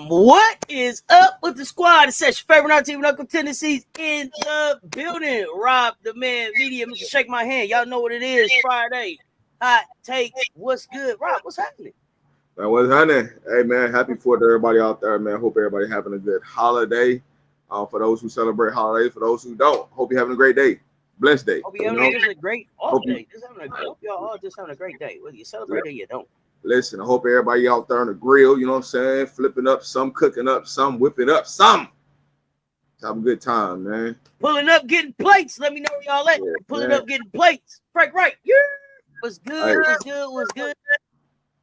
What is up with the squad? It's your favorite our team, Uncle Tennessee's in the building. Rob, the Man Media, Mr. Shake My Hand. Y'all know what it is. Friday. Hot takes. What's good? Rob, what's happening? Man, what's happening? Hey, man, happy 4th to everybody out there, man. Hope everybody having a good holiday. For those who celebrate holidays, for those who don't, hope you're having a great day. Blessed day. Hope you're having just a great off day. Hope y'all all just having a great day, whether you celebrate or you don't. Listen, I hope everybody out there on the grill, you know what I'm saying? Flipping up, some cooking up, some whipping up, some. Have a good time, man. Pulling up, getting plates. Let me know where y'all at. Pulling up, getting plates. Frank, right. Yeah. What's good? What's good?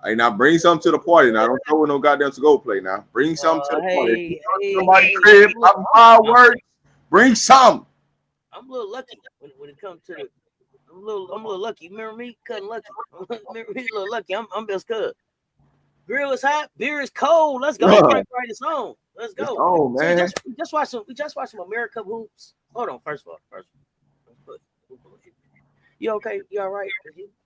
Hey, now bring something to the party. Now, don't throw with no goddamn to-go plate now. Bring something to the party. Somebody crib, fireworks. Bring some. I'm a little lucky when it comes to the. I'm a little lucky. Remember me? Cutting lucky. Remember me? A little lucky. I'm just good. Grill is hot. Beer is cold. Let's go. Frank, right, it's on. Let's go. Oh man. So we just watched some AmeriCup hoops. Hold on. First of all. You okay? You all right?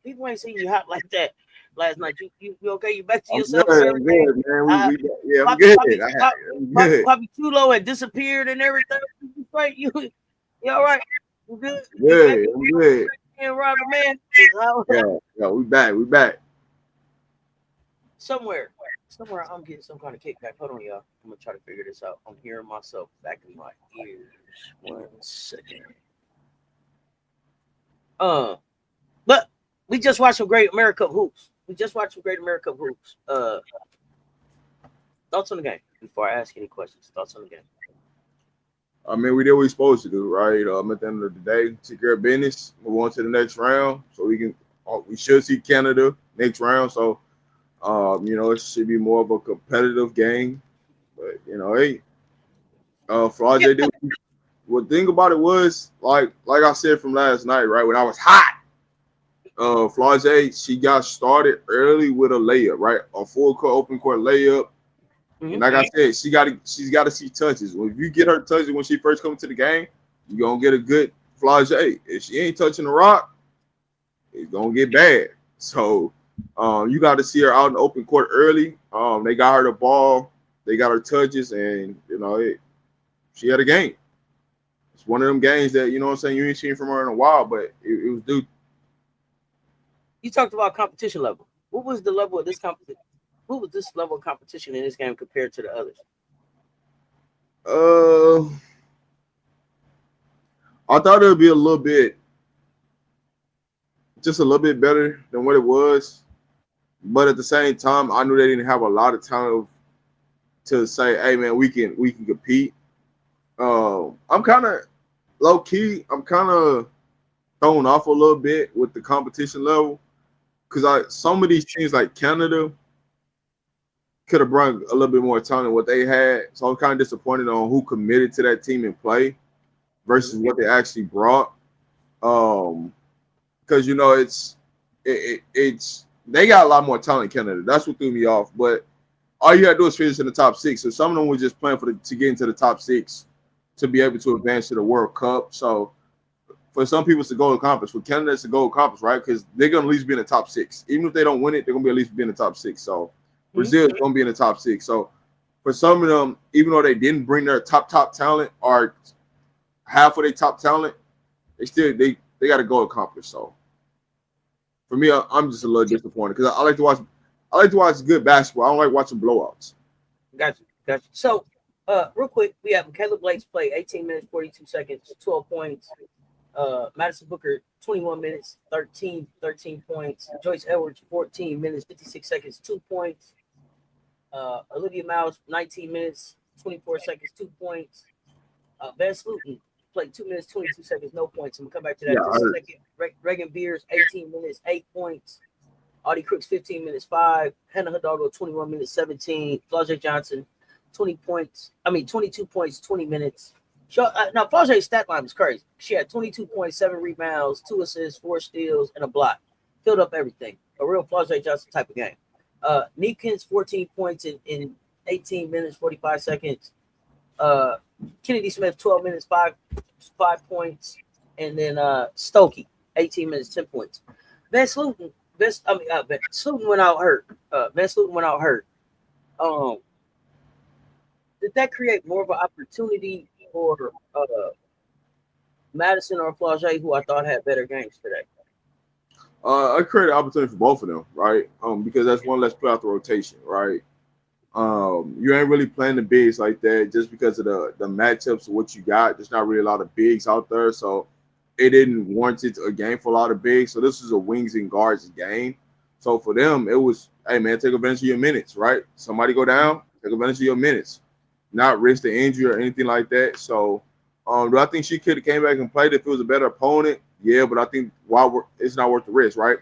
People ain't seen you hot like that last night. You okay? You back to yourself? I'm good, man. I'm good. Poppy Chulo had disappeared and everything. Right? You all right? You good? Good. I'm good. And Robert, man. Yeah, we back. Somewhere I'm getting some kind of kickback. Hold on, y'all. I'm gonna try to figure this out. I'm hearing myself back in my ears. 1 second. But we just watched some great AmeriCup hoops. Thoughts on the game before I ask any questions. Thoughts on the game. I mean, we did what we're supposed to do, right? At the end of the day, take care of business, move on to the next round. So we should see Canada next round. So, it should be more of a competitive game. But, hey, Flau'jae did. What thing about it was, like I said from last night, right, when I was hot, Flau'jae, she got started early with a layup, right? A full court, open court layup. Mm-hmm. And like I said, she's got to see touches. If you get her touches when she first comes to the game, you're going to get a good Flau'jae. If she ain't touching the rock, it's going to get bad. So you got to see her out in the open court early. They got her the ball. They got her touches, and, she had a game. It's one of them games that, you know what I'm saying, you ain't seen from her in a while, but it was due. You talked about competition level. What was the level of this competition? What was this level of competition in this game compared to the others? I thought it would be just a little bit better than what it was. But at the same time, I knew they didn't have a lot of talent to say, hey man, we can compete. I'm kind of low key, I'm kind of thrown off a little bit with the competition level. Because some of these teams like Canada could have brought a little bit more talent than what they had. So I'm kind of disappointed on who committed to that team and play versus what they actually brought. Because it's they got a lot more talent in Canada. That's what threw me off. But all you gotta do is finish in the top 6. So some of them were just playing to get into the top 6 to be able to advance to the World Cup. So for some people, it's a goal accomplished. For Canada, it's a goal accomplished, right? Because they're gonna at least be in the top 6. Even if they don't win it, they're gonna be at least be in the top 6. So Brazil is going to be in the top 6. So for some of them, even though they didn't bring their top talent or half of their top talent, they got a goal accomplished. So for me, I'm just a little disappointed because I like to watch good basketball. I don't like watching blowouts. Gotcha. So real quick, we have MiKaylah Blakes play 18 minutes, 42 seconds, 12 points. Madison Booker, 21 minutes, 13 points. Joyce Edwards, 14 minutes, 56 seconds, 2 points. Olivia Miles, 19 minutes, 24 seconds, 2 points. Van Sluten played 2 minutes, 22 seconds, no points. I'm going to come back to that in a second. Reagan Beers, 18 minutes, 8 points. Audie Crooks, 15 minutes, 5. Hannah Hidalgo, 21 minutes, 17. Flau'jae Johnson, 22 points, 20 minutes. Now, Flau'jae's stat line was crazy. She had 22 points, 7 rebounds, 2 assists, 4 steals, and a block. Filled up everything. A real Flau'jae Johnson type of game. Neepkins, 14 points in 18 minutes, 45 seconds. Kennedy Smith, 12 minutes, 5 points. And then Stokey, 18 minutes, 10 points. Van Sluten went out hurt. did that create more of an opportunity for Madison or Flau'jae, who I thought had better games today? I created an opportunity for both of them, right? Because that's one less play out the rotation, right? You ain't really playing the bigs like that just because of the matchups of what you got. There's not really a lot of bigs out there, so it didn't warrant it a game for a lot of bigs. So this is a wings and guards game. So for them, it was, hey man, take advantage of your minutes, right? Somebody go down, take advantage of your minutes, not risk the injury or anything like that. So do I think she could have came back and played if it was a better opponent? Yeah, but I think it's not worth the risk, right?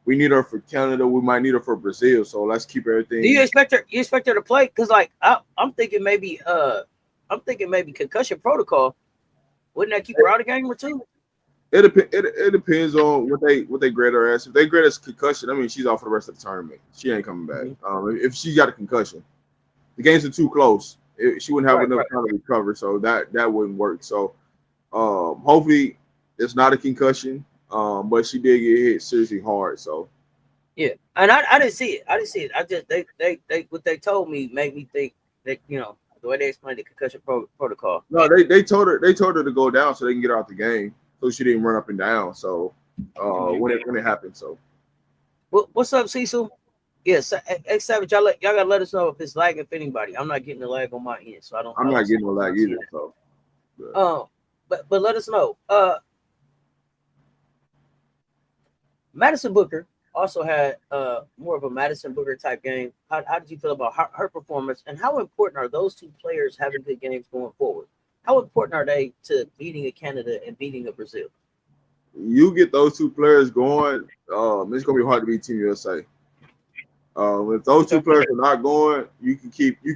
We need her for Canada. We might need her for Brazil. So let's keep everything. Do you expect her? You expect her to play? Because like I'm thinking maybe concussion protocol. Wouldn't that keep her out of game or two? It depends on what they grade her as. If they grade as concussion, I mean she's off for the rest of the tournament. She ain't coming back. If she got a concussion, the games are too close. She wouldn't have enough time to recover, so that wouldn't work. So hopefully it's not a concussion. But she did get hit seriously hard. So yeah, and I didn't see it. I just they what they told me made me think that the way they explained the concussion protocol. No, they told her to go down so they can get her out the game, so she didn't run up and down. So when it happened, so what's up, Cecil? Yes, X Savage, y'all gotta let us know if it's lagging for anybody. I'm not getting the lag on my end, so I don't. I'm not getting the lag either. So but let us know. Madison Booker also had more of a Madison Booker type game. How did you feel about her performance, and how important are those two players having good games going forward? How important are they to beating a Canada and beating a Brazil? You get those two players going, it's gonna be hard to beat Team USA. If those two players are not going, you can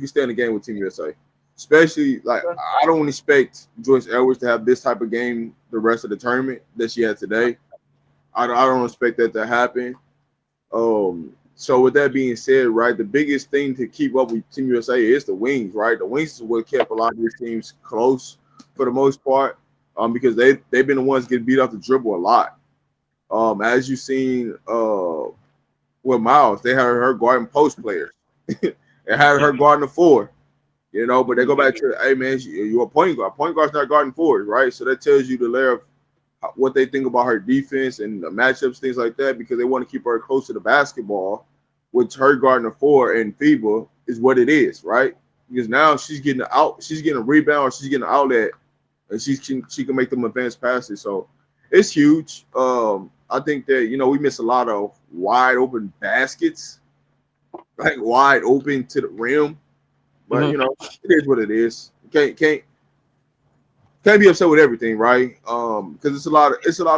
stay in the game with Team USA. Especially like I don't expect Joyce Edwards to have this type of game the rest of the tournament that she had today. I don't expect that to happen. So with that being said, right, the biggest thing to keep up with Team USA is the wings, right? The wings is what kept a lot of these teams close for the most part, because they've been the ones getting beat off the dribble a lot. As you've seen with Miles, they had her guarding post players. They had her guarding the four, but they go back to, hey man, you're a point guard. Point guard's not guarding forward, right? So that tells you the layer of what they think about her defense and the matchups, things like that, because they want to keep her close to the basketball, which her guarding the four and FIBA is what it is, right? Because now she's getting a rebound, or she's getting an outlet, and she can make them advanced passes. So it's huge. I think that we miss a lot of wide open baskets, like wide open to the rim. But it is what it is. Can't be upset with everything, right? Because it's a lot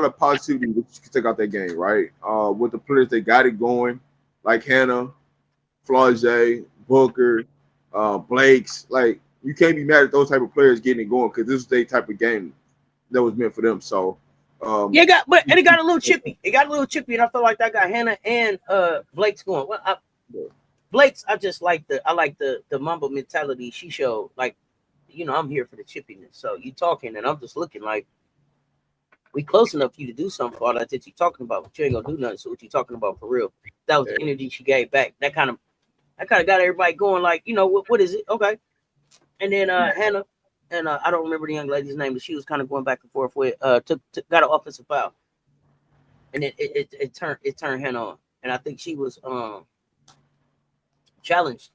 of positivity that you can take out that game, right? With the players that got it going, like Hannah, Flau'jae, Booker, Blakes. Like you can't be mad at those type of players getting it going, because this is the type of game that was meant for them. So it got a little chippy. It got a little chippy, and I feel like that got Hannah and Blakes going. Well, Blakes, I like the Mamba mentality she showed. Like, I'm here for the chippiness. So you talking, and I'm just looking like we close enough for you to do something for all that you're talking about, but you ain't gonna do nothing. So what you talking about for real? That was the energy she gave back. That kind of got everybody going. Like, what is it? Okay. And then Hannah, and I don't remember the young lady's name, but she was kind of going back and forth with got an offensive foul, and then it turned Hannah on, and I think she was challenged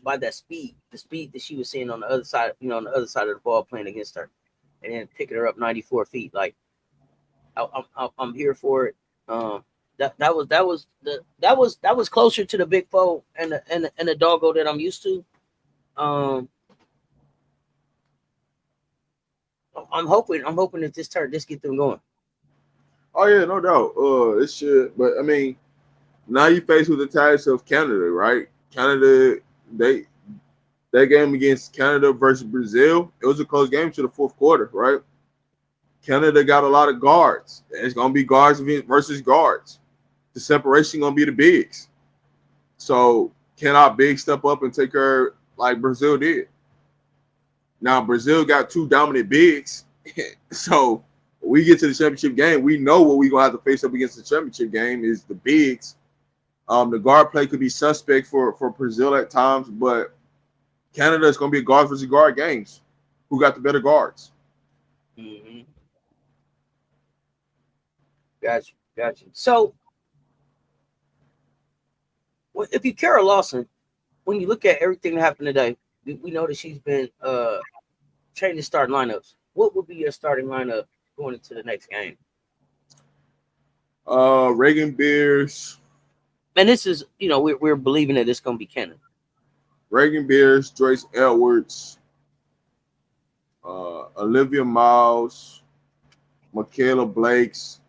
by that speed, the speed that she was seeing on the other side, on the other side of the ball playing against her, and then picking her up 94 feet. Like, I'm here for it. That was closer to the big foe and the doggo that I'm used to. I'm hoping that this get them going. Oh yeah, no doubt. It should, but I mean, now you face with the task of Canada, right? Canada, that game against Canada versus Brazil, it was a close game to the fourth quarter, right? Canada got a lot of guards. It's gonna be guards versus guards. The separation gonna be the bigs. So can our bigs step up and take her like Brazil did? Now Brazil got two dominant bigs, so we get to the championship game. We know what we're gonna have to face up against the championship game is the bigs. The guard play could be suspect for Brazil at times, but Canada is going to be a guard versus guard games. Who got the better guards? Mm-hmm. Gotcha. So, if you Kara Lawson, when you look at everything that happened today, we know that she's been changing starting lineups. What would be your starting lineup going into the next game? Reagan Beers. And this is, we're believing that it's going to be Canada. Reagan Beers, Joyce Edwards, Olivia Miles, MiKaylah Blakes.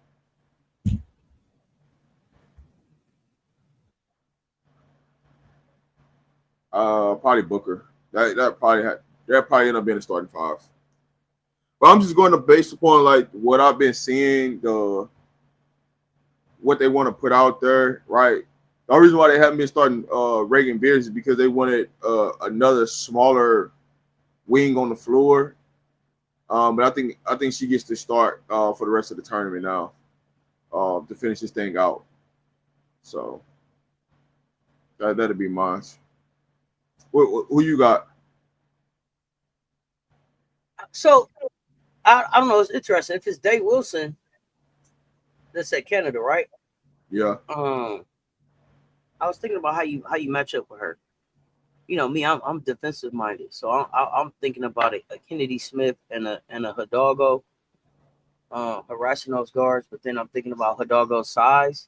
Probably Booker. That probably end up being a starting five. But I'm just going to base upon like what I've been seeing, what they want to put out there, right? The only reason why they haven't been starting Reagan Beers is because they wanted another smaller wing on the floor. But I think she gets to start for the rest of the tournament now to finish this thing out. So that'll be mine. Who you got? So I don't know. It's interesting. If it's Day Wilson, that's at Canada, right? Yeah. I was thinking about how you match up with her. You know me, I'm defensive minded, so I'm thinking about a Kennedy Smith and a Hidalgo harassing those guards. But then I'm thinking about Hidalgo's size.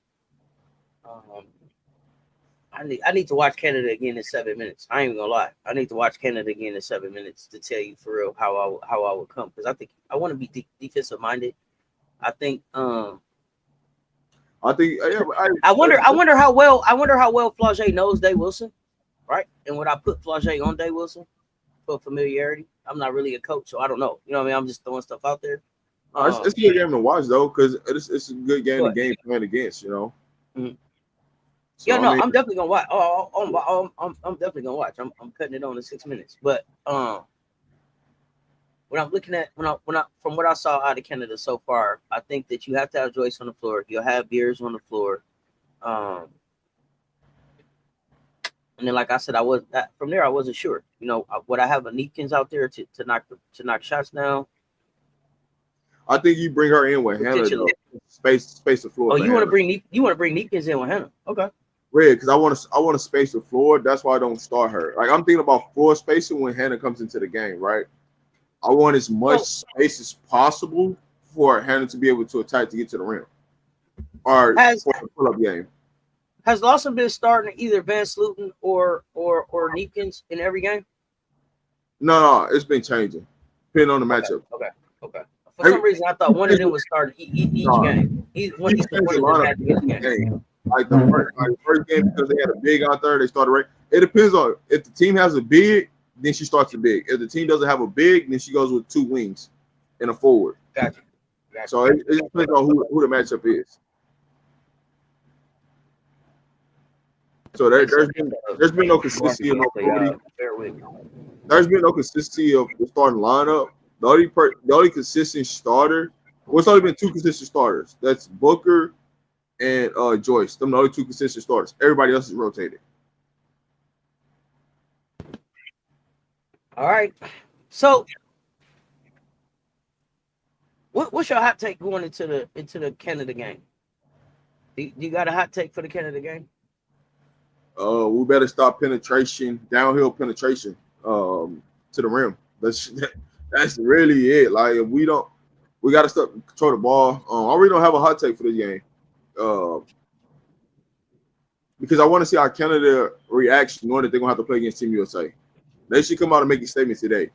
I need to watch Canada again in 7 minutes. I ain't even gonna lie. I need to watch Canada again in 7 minutes to tell you for real how I would come, because I think I want to be defensive minded. I think I wonder how well Flau'jae knows Day Wilson, right? And would I put Flau'jae on Day Wilson for familiarity? I'm not really a coach, so I don't know. You know what I mean? I'm just throwing stuff out there. It's a good game to watch though, because it's a good game to game plan against. Mm-hmm. So, yeah, no, I'm definitely gonna watch. I'm definitely gonna watch. I'm cutting it on in 6 minutes. But when I'm looking at when I from what I saw out of Canada so far, I think that you have to have Joyce on the floor. You'll have Beers on the floor. And then, like I said, from there I wasn't sure. Would I have a Neepkins out there to knock shots down? I think you bring her in with Hannah, though. Space the floor. Oh, you want to bring Neepkins in with Hannah? Okay. Red, because I want to space the floor. That's why I don't start her. Like, I'm thinking about floor spacing when Hannah comes into the game, right? I want as much space as possible for Hannah to be able to attack to get to the rim, or for the pull-up game. Has Lawson been starting either Van Sluten or Neepkins in every game? No, it's been changing depending on the matchup. Okay. For some reason, I thought one of them was starting each game. One of them had each game. Like the first game, because they had a big out there, they started right. It depends on if the team has a big, then she starts a big. If the team doesn't have a big, then she goes with two wings and a forward. Gotcha. So it depends on who the matchup is. So there's been no consistency of There's been no consistency of the starting lineup. The only consistent starter. Well, it's only been two consistent starters. That's Booker and Joyce. Them the only two consistent starters. Everybody else is rotated. All right. So, what's your hot take going into the Canada game? You got a hot take for the Canada game? We better stop downhill penetration to the rim. That's really it. Like, if we got to stop control the ball. I really don't have a hot take for this game. Because I want to see how Canada reacts, knowing that they're going to have to play against Team USA. They should come out and make a statement today,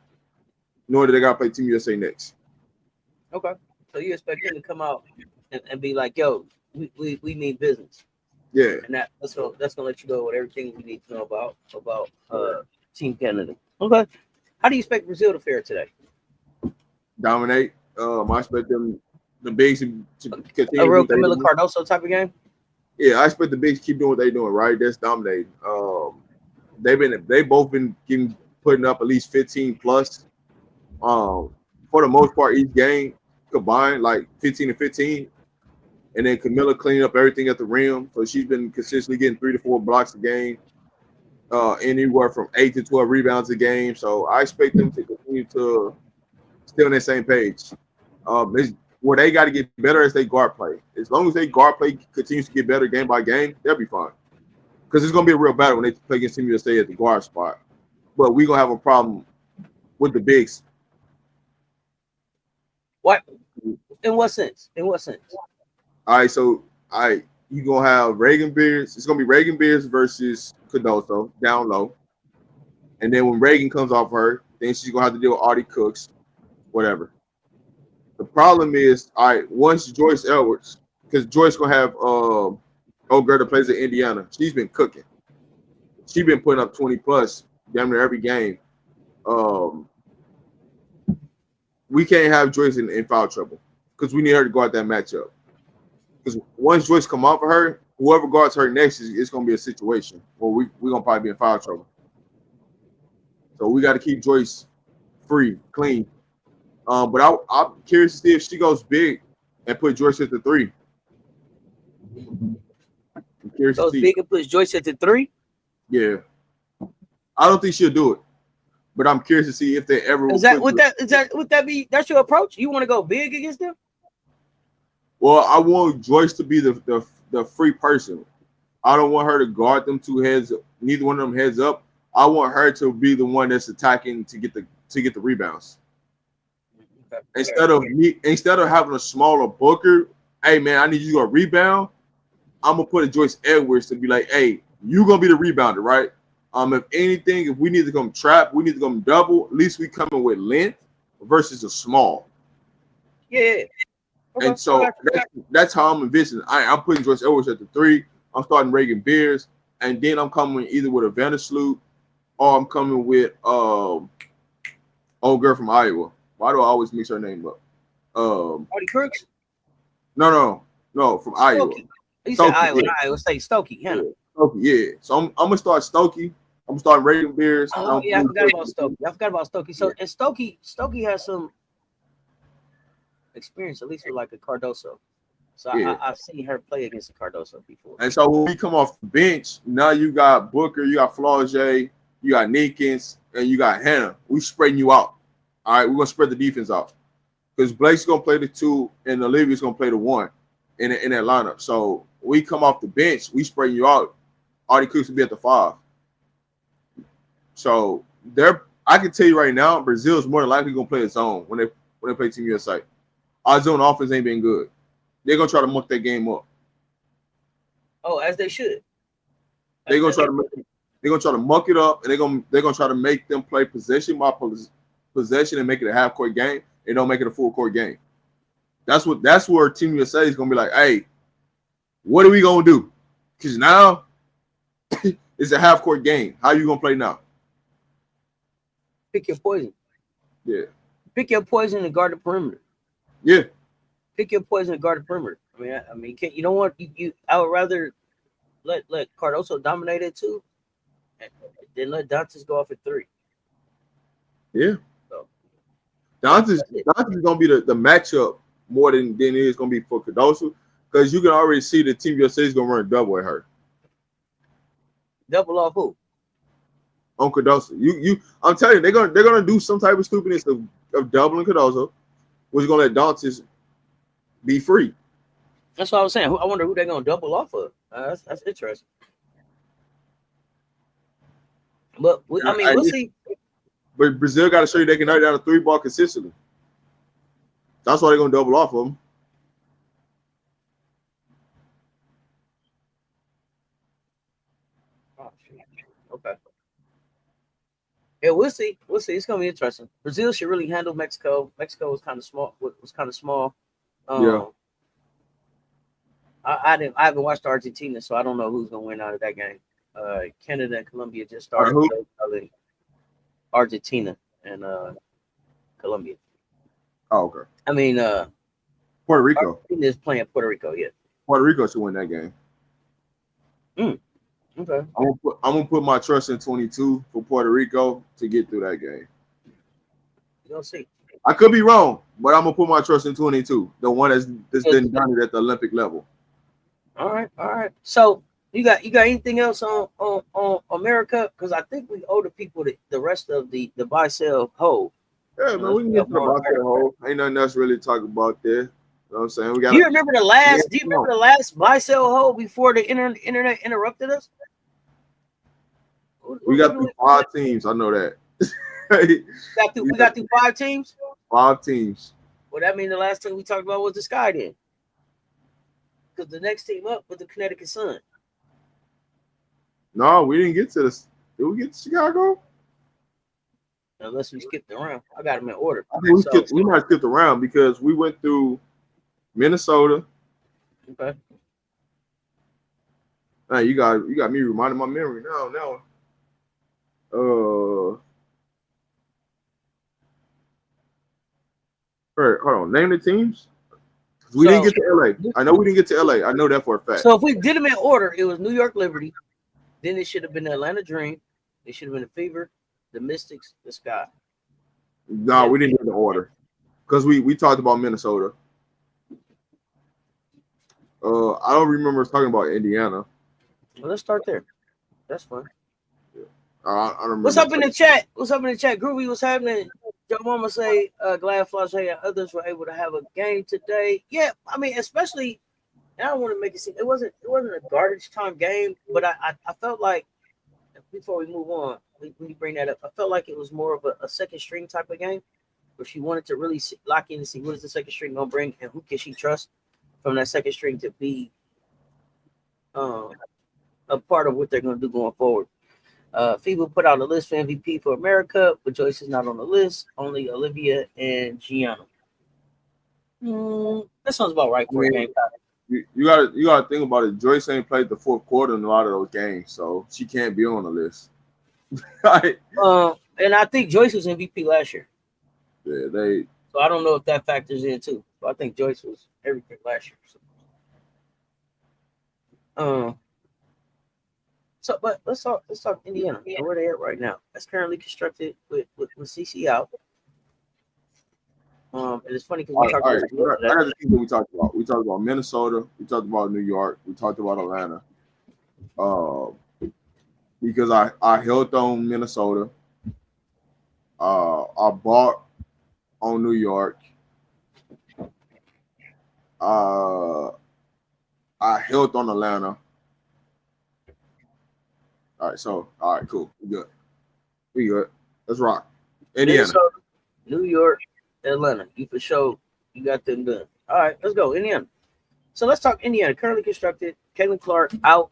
knowing that they got to play Team USA next. Okay. So you expect them to come out and be like, yo, we mean business. Yeah. And that's gonna let you know what everything we need to know about Team Canada. Okay. How do you expect Brazil to fare today? Dominate. I expect them, the bigs, to continue. A real Camila Cardoso type of game? Yeah, I expect the bigs to keep doing what they're doing, right? That's dominating. They both been putting up at least 15 plus. For the most part, each game combined, like 15 and 15. And then Camila cleaning up everything at the rim. So she's been consistently getting 3 to 4 blocks a game. anywhere from 8 to 12 rebounds a game. So I expect them to continue to stay on that same page. Where they got to get better as they guard play. As long as they guard play continues to get better game by game, they'll be fine. Because it's going to be a real battle when they play against Team USA at the guard spot. But we're going to have a problem with the bigs. What? In what sense? In what sense? All right, so you're going to have Reagan Beers. It's going to be Reagan Beers versus Cardoso down low. And then when Reagan comes off her, then she's going to have to deal with Artie Cooks, whatever. The problem is, all right, once Joyce Edwards, because Joyce going to have old girl that plays at Indiana. She's been cooking. She's been putting up 20+ damn near every game. We can't have Joyce in foul trouble because we need her to guard that matchup. Because once Joyce come off of her, whoever guards her next, it's going to be a situation where we're going to probably be in foul trouble. So we got to keep Joyce free, clean. But I'm curious to see if she goes big and put Joyce at the 3. I'm curious Goes to see. big and puts Joyce at the 3? Yeah. I don't think she'll do it. But I'm curious to see if they ever would that be that's your approach? You want to go big against them? Well, I want Joyce to be the free person. I don't want her to guard them 2 heads, neither one of them heads up. I want her to be the one that's attacking to get the rebounds. Okay. Instead of having a smaller Booker, hey man, I need you to go rebound. I'm gonna put a Joyce Edwards to be like, hey, you're gonna be the rebounder, right? If anything, if we need to come trap, we need to come double. At least we coming with length versus a small. Yeah. Okay. And so that's how I'm envisioning. I'm putting Joyce Edwards at the 3. I'm starting Reagan Beers, and then I'm coming either with a Vandersloot or I'm coming with old girl from Iowa. Why do I always mix her name up? Artie Crooks? No, from Iowa. Stokey. You said Iowa, not Iowa State. Stokey, Hannah. Stokey, yeah. So I'm gonna start Stokey. I'm starting Reagan Beers. Oh yeah, I forgot about Stokey. So and Stokey has some experience, at least with like a Cardoso. So yeah. I've seen her play against a Cardoso before. And so when we come off the bench, now you got Booker, you got Flau'jae, you got Neekins, and you got Hannah. We spreading you out. All right, we're gonna spread the defense out because Blake's gonna play the 2 and Olivia's gonna play the 1 in that lineup. So we come off the bench, we spread you out. Artie Cooks will be at the 5. So I can tell you right now, Brazil is more than likely gonna play a zone when they play Team USA. Our zone offense ain't been good. They're gonna try to muck that game up. Oh, as they should. They're gonna try to muck it up, and they're gonna try to make them play possession by possession and make it a half court game and don't make it a full court game. That's where Team USA is gonna be like, hey, what are we gonna do? Because now it's a half court game. How are you gonna play now? Pick your poison. Yeah. Pick your poison and guard the perimeter. Yeah. Pick your poison and guard the perimeter. I mean, you don't want you. I would rather let Cardoso dominate it too, and then let Dantas go off at 3. Yeah. So Dantas gonna be the matchup more than it is gonna be for Cardoso because you can already see the Team USA is gonna run a double at her. Double off who? On Cardoso. I'm telling you, they're gonna do some type of stupidness of doubling Cardoso, which is gonna let Dantas be free. That's what I was saying. I wonder who they're gonna double off of. That's interesting. But we'll see. But Brazil got to show you they can knock down a 3-ball consistently. That's why they're gonna double off of them. Okay. Yeah, we'll see. It's gonna be interesting. Brazil should really handle Mexico. Mexico was kind of small. Yeah. I haven't watched Argentina, so I don't know who's gonna win out of that game. Canada and Colombia just started. Argentina and Colombia. Oh, okay. I mean, Puerto Rico. Argentina is playing Puerto Rico. Yeah. Puerto Rico should win that game. Okay. I'm gonna put my trust in 22 for Puerto Rico to get through that game. You'll see. I could be wrong, but I'm gonna put my trust in 22, the one that's been done it at the Olympic level. All right. So You got anything else on AmeriCup? Because I think we owe the people the rest of the buy sell hold. Yeah, man, we can get to the basket hole. Ain't nothing else really to talk about there. You know what I'm saying? Do you remember the last? Do you remember the last buy sell hold before the internet interrupted us? We got through 5 teams. I know that. we got through 5 teams. 5 teams. Well, that means the last team we talked about was the Sky then, because the next team up was the Connecticut Sun. No, we didn't get to this. Did we get to Chicago? Unless we skipped around. I got them in order. I think we might have skipped around because we went through Minnesota. Okay. Man, you got me reminding my memory now. All right, hold on. Name the teams. We didn't get to LA. I know we didn't get to LA. I know that for a fact. So if we did them in order, it was New York Liberty. Then it should have been the Atlanta Dream. It should have been the Fever, the Mystics, the Sky. No, we didn't get the order because we talked about Minnesota. I don't remember talking about Indiana. Well, let's start there. That's fine. Yeah. I don't remember. What's up in the chat? Groovy, what's happening? Joe Mama say, glad Flau'jae and others were able to have a game today. Yeah, I mean, especially, and I don't want to make it seem it wasn't a garbage time game, but I felt like before we move on, when you bring that up, I felt like it was more of a second string type of game where she wanted to really lock in and see what is the second string gonna bring and who can she trust from that second string to be a part of what they're gonna do going forward. FIBA put out a list for MVP for AmeriCup, but Joyce is not on the list. Only Olivia and Gianna. That sounds about right for a game. You gotta think about it. Joyce ain't played the fourth quarter in a lot of those games, so she can't be on the list. Right? And I think Joyce was MVP last year. Yeah, So I don't know if that factors in too. So I think Joyce was everything last year. So, but let's talk Indiana. Where they at right now? That's currently constructed with CC out. And it's funny because we talked about. I got the things that we talked about. We talked about Minnesota. We talked about New York. We talked about Atlanta. Because I held on Minnesota. I bought on New York. I held on Atlanta. All right, cool. We good. Let's rock. Indiana. Minnesota, New York, Atlanta. You for sure. You got them done. All right, let's go. Indiana. So let's talk Indiana. Currently constructed. Caitlin Clark out,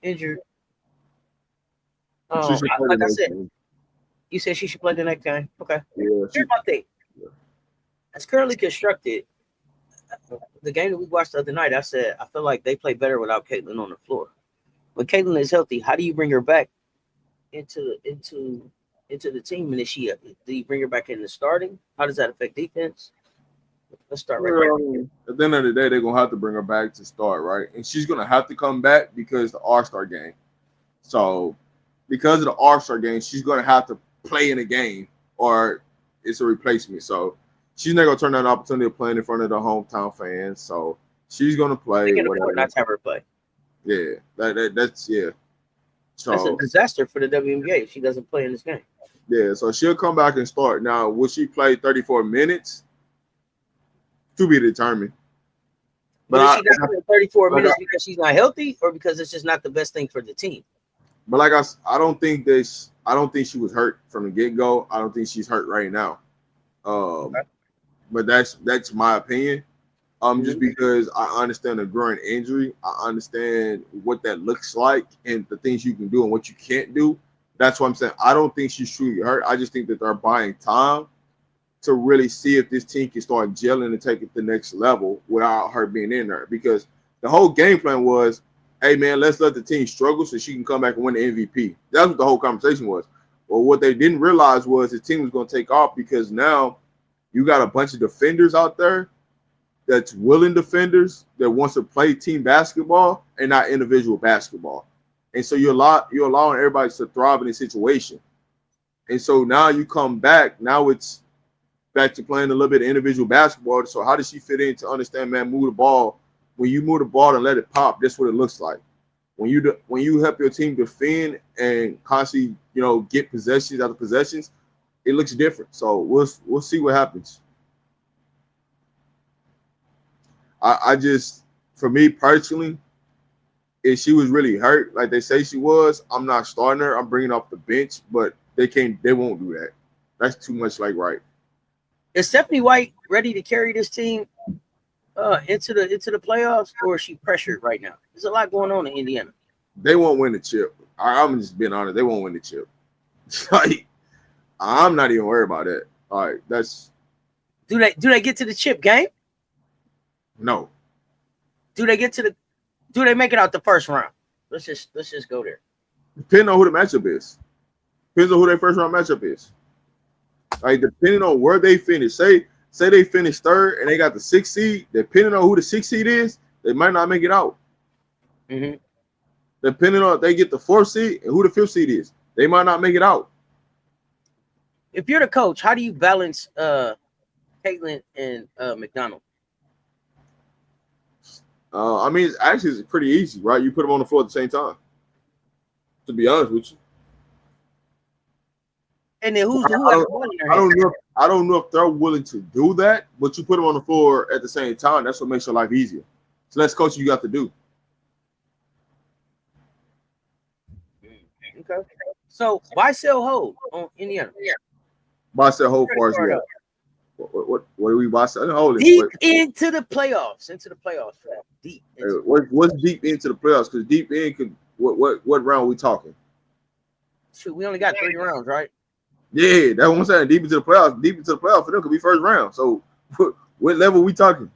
injured. Like I said, you said she should play the next game. Okay. Yeah, here's my thing. Yeah. It's currently constructed. The game that we watched the other night, I said I feel like they play better without Caitlin on the floor. When Caitlin is healthy, how do you bring her back into the team? And do you bring her back in the starting? How does that affect defense? Let's start right there. At the end of the day, they're gonna have to bring her back to start, right? And she's gonna have to come back because the All-Star game. So because of the All-Star game, she's gonna have to play in a game or it's a replacement. So she's not gonna turn down an opportunity of playing in front of the hometown fans. So she's gonna play. They can afford not to have her play. Yeah, that's yeah. So that's a disaster for the WNBA if she doesn't play in this game. Yeah, so she'll come back and start. Now, will she play 34 minutes? To be determined. But is she not playing 34 minutes because she's not healthy, or because it's just not the best thing for the team? But like I don't think she was hurt from the get-go. I don't think she's hurt right now. Okay. But that's my opinion. Just because I understand a groin injury, I understand what that looks like and the things you can do and what you can't do. That's what I'm saying. I don't think she's truly hurt. I just think that they're buying time to really see if this team can start gelling and take it to the next level without her being in there. Because the whole game plan was, hey, man, let's let the team struggle so she can come back and win the MVP. That's what the whole conversation was. Well, what they didn't realize was the team was going to take off because now you got a bunch of defenders out there that's willing defenders that wants to play team basketball and not individual basketball. And so you're allowing everybody to thrive in a situation. And so now you come back. Now it's back to playing a little bit of individual basketball. So how does she fit in to understand, man, move the ball? When you move the ball and let it pop, that's what it looks like. when you help your team defend and constantly, get possessions after possessions, it looks different. So we'll see what happens. I just, for me personally, if she was really hurt, like they say she was, I'm not starting her. I'm bringing her off the bench, but they won't do that. That's too much like right. Is Stephanie White ready to carry this team into the playoffs, or is she pressured right now? There's a lot going on in Indiana. They won't win the chip. I'm just being honest. They won't win the chip. Like, I'm not even worried about that. All right, that's. Do they get to the chip game? No. Do they make it out the first round? Let's just go there. Depending on who the matchup is. Depends on who their first round matchup is. Like, depending on where they finish. Say they finish third and they got the 6th seed. Depending on who the 6th seed is, they might not make it out. Mm-hmm. Depending on if they get the 4th seed and who the 5th seed is, they might not make it out. If you're the coach, how do you balance Caitlin and McDonald? I mean, it's pretty easy, right? You put them on the floor at the same time. To be honest with you. And then who I don't know if they're willing to do that, but you put them on the floor at the same time. That's what makes your life easier. So that's coaching you got to do. Okay. So buy, sell, hold on Indiana. Buy, sell, hold for us. What do we buy, sell, hold? Deep into the playoffs. Deep. What's deep into the playoffs? Because deep in could what round are we talking? Shoot, we only got 3 rounds, right? Yeah, that's what I'm saying. Deep into the playoffs. Deep into the playoffs for them could be first round. So what level are we talking?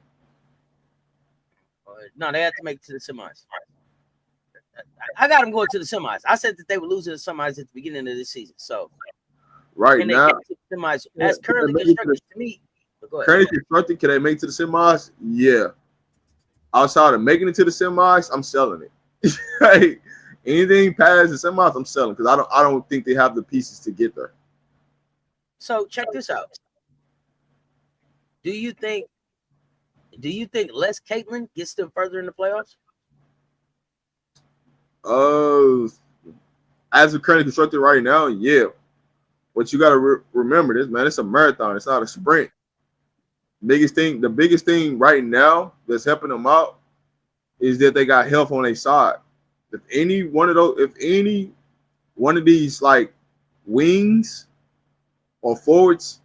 No, they have to make it to the semis. I got them going to the semis. I said that they would lose to the semis at the beginning of this season. So right now, the semis, as currently constructed to me. Currently constructed, can they make it to the semis? Yeah. Outside of making it to the semis, I'm selling it. Hey, anything past the semis, I'm selling because I don't think they have the pieces to get there. So check this out. Do you think less Caitlin gets them further in the playoffs? As a currently constructed right now, yeah. But you got to remember this, man. It's a marathon. It's not a sprint. The biggest thing right now that's helping them out is that they got health on their side. If any one of these like wings or forwards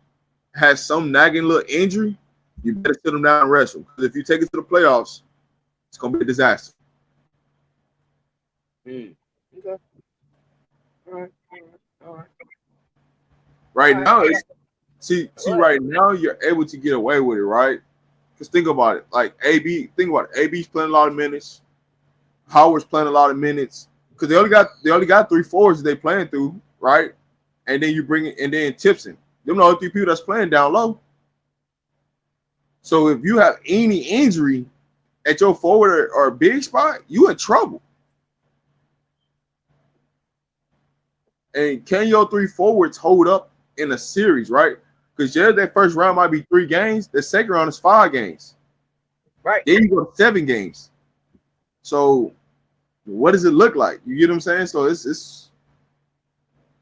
has some nagging little injury, you better sit them down and rest them. Because if you take it to the playoffs, it's gonna be a disaster. Okay. All right. Right now, right now you're able to get away with it, right? Because think about it. Like AB's playing a lot of minutes. Howard's playing a lot of minutes. Because they only got 3 forwards they playing through, right? And then you bring it, and then Tipson. Them are the 3 people that's playing down low. So if you have any injury at your forward or big spot, you in trouble. And can your 3 forwards hold up in a series, right? Because that first round might be 3 games. The second round is 5 games. Right. Then you go to 7 games. So what does it look like? You get what I'm saying? So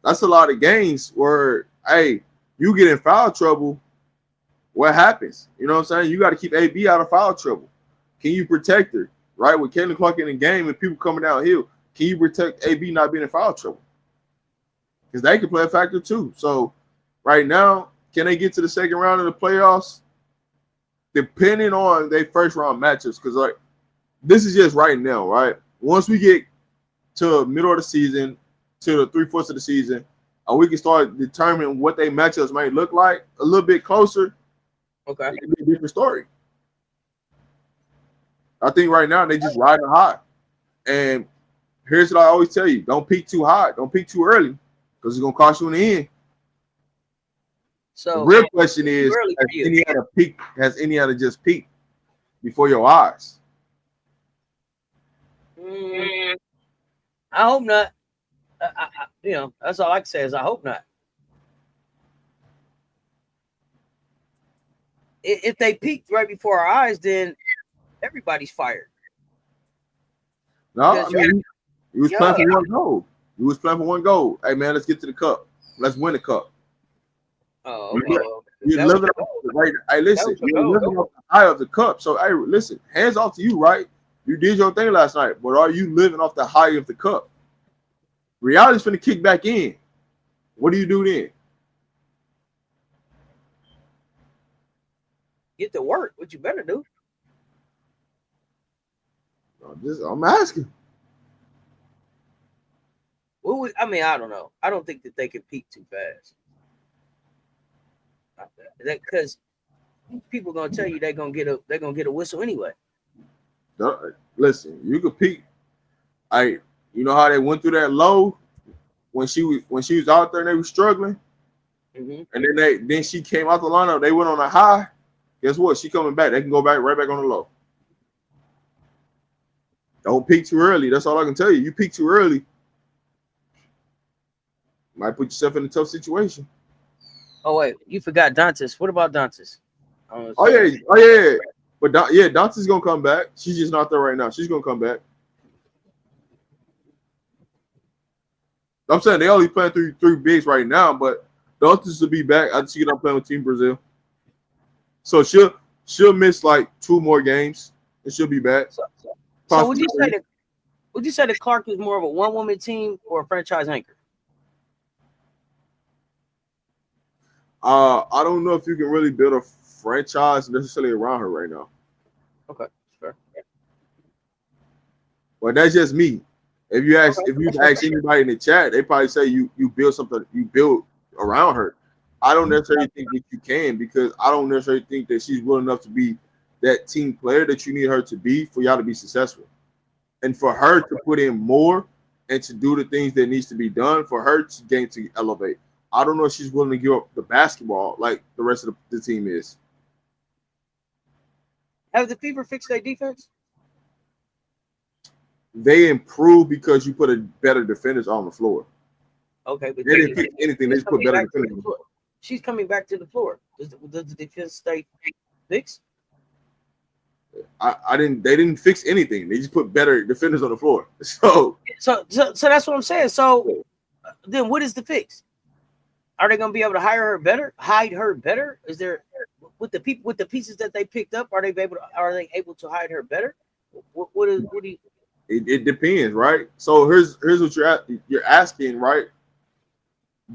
that's a lot of games where, hey, you get in foul trouble. What happens? You know what I'm saying? You got to keep AB out of foul trouble. Can you protect her? Right? With Caitlin Clark in the game and people coming downhill, can you protect AB not being in foul trouble? Because they can play a factor too. So right now, can they get to the second round of the playoffs? Depending on their first round matchups. Because like this is just right now, right? Once we get to middle of the season, to the 3/4 of the season, and we can start determining what their matchups might look like a little bit closer. Okay. It could be a different story. I think right now they just riding high. And here's what I always tell you. Don't peak too high. Don't peak too early because it's going to cost you in the end. So the real question is, has Indiana just peaked before your eyes? I hope not. That's all I can say is I hope not. If they peaked right before our eyes, then everybody's fired. No, I mean, You was playing for one goal. You was playing for one goal. Hey man, let's get to the cup. Let's win the cup. Oh, okay. You're living off the right. Hey, listen, you're living off the high of the cup. So hey, listen, hands off to you, right? You did your thing last night, but are you living off the high of the cup? Reality's finna kick back in. What do you do then? Get to work. What you better do? I'm asking. I mean, I don't know. I don't think that they can peak too fast. Because people gonna tell you they're gonna get a whistle anyway. Listen, you could peak. You know how they went through that low when she was out there and they were struggling, and then she came out the lineup. They went on a high. Guess what? She coming back. They can go right back on the low. Don't peak too early. That's all I can tell you. You peak too early, might put yourself in a tough situation. Oh wait, you forgot Dantas. What about Dantas? Oh yeah. But Dantas gonna come back. She's just not there right now. She's gonna come back. I'm saying they only playing three bigs right now, but Dantas will be back. I see them playing with Team Brazil. So she'll miss like 2 more games and she'll be back. So would you say that Clark is more of a one-woman team or a franchise anchor? I don't know if you can really build a franchise necessarily around her right now. Okay, sure. But that's just me. If you ask anybody in the chat, they probably say you build something, you build around her. I don't necessarily think that you can, because I don't necessarily think that she's willing enough to be that team player that you need her to be for y'all to be successful. And for her to put in more and to do the things that needs to be done for her to elevate. I don't know if she's willing to give up the basketball like the rest of the team is. Have the Fever fixed their defense? They improved because you put a better defenders on the floor. Okay, but they didn't fix anything. They just put better defenders on the floor. She's coming back to the floor. Does the defense stay fixed? They didn't fix anything. They just put better defenders on the floor. So that's what I'm saying. So then what is the fix? Are they going to be able to hide her better? Is there with the pieces that they picked up, are they able to hide her better? What do you? It depends, right? So here's what you're asking, right?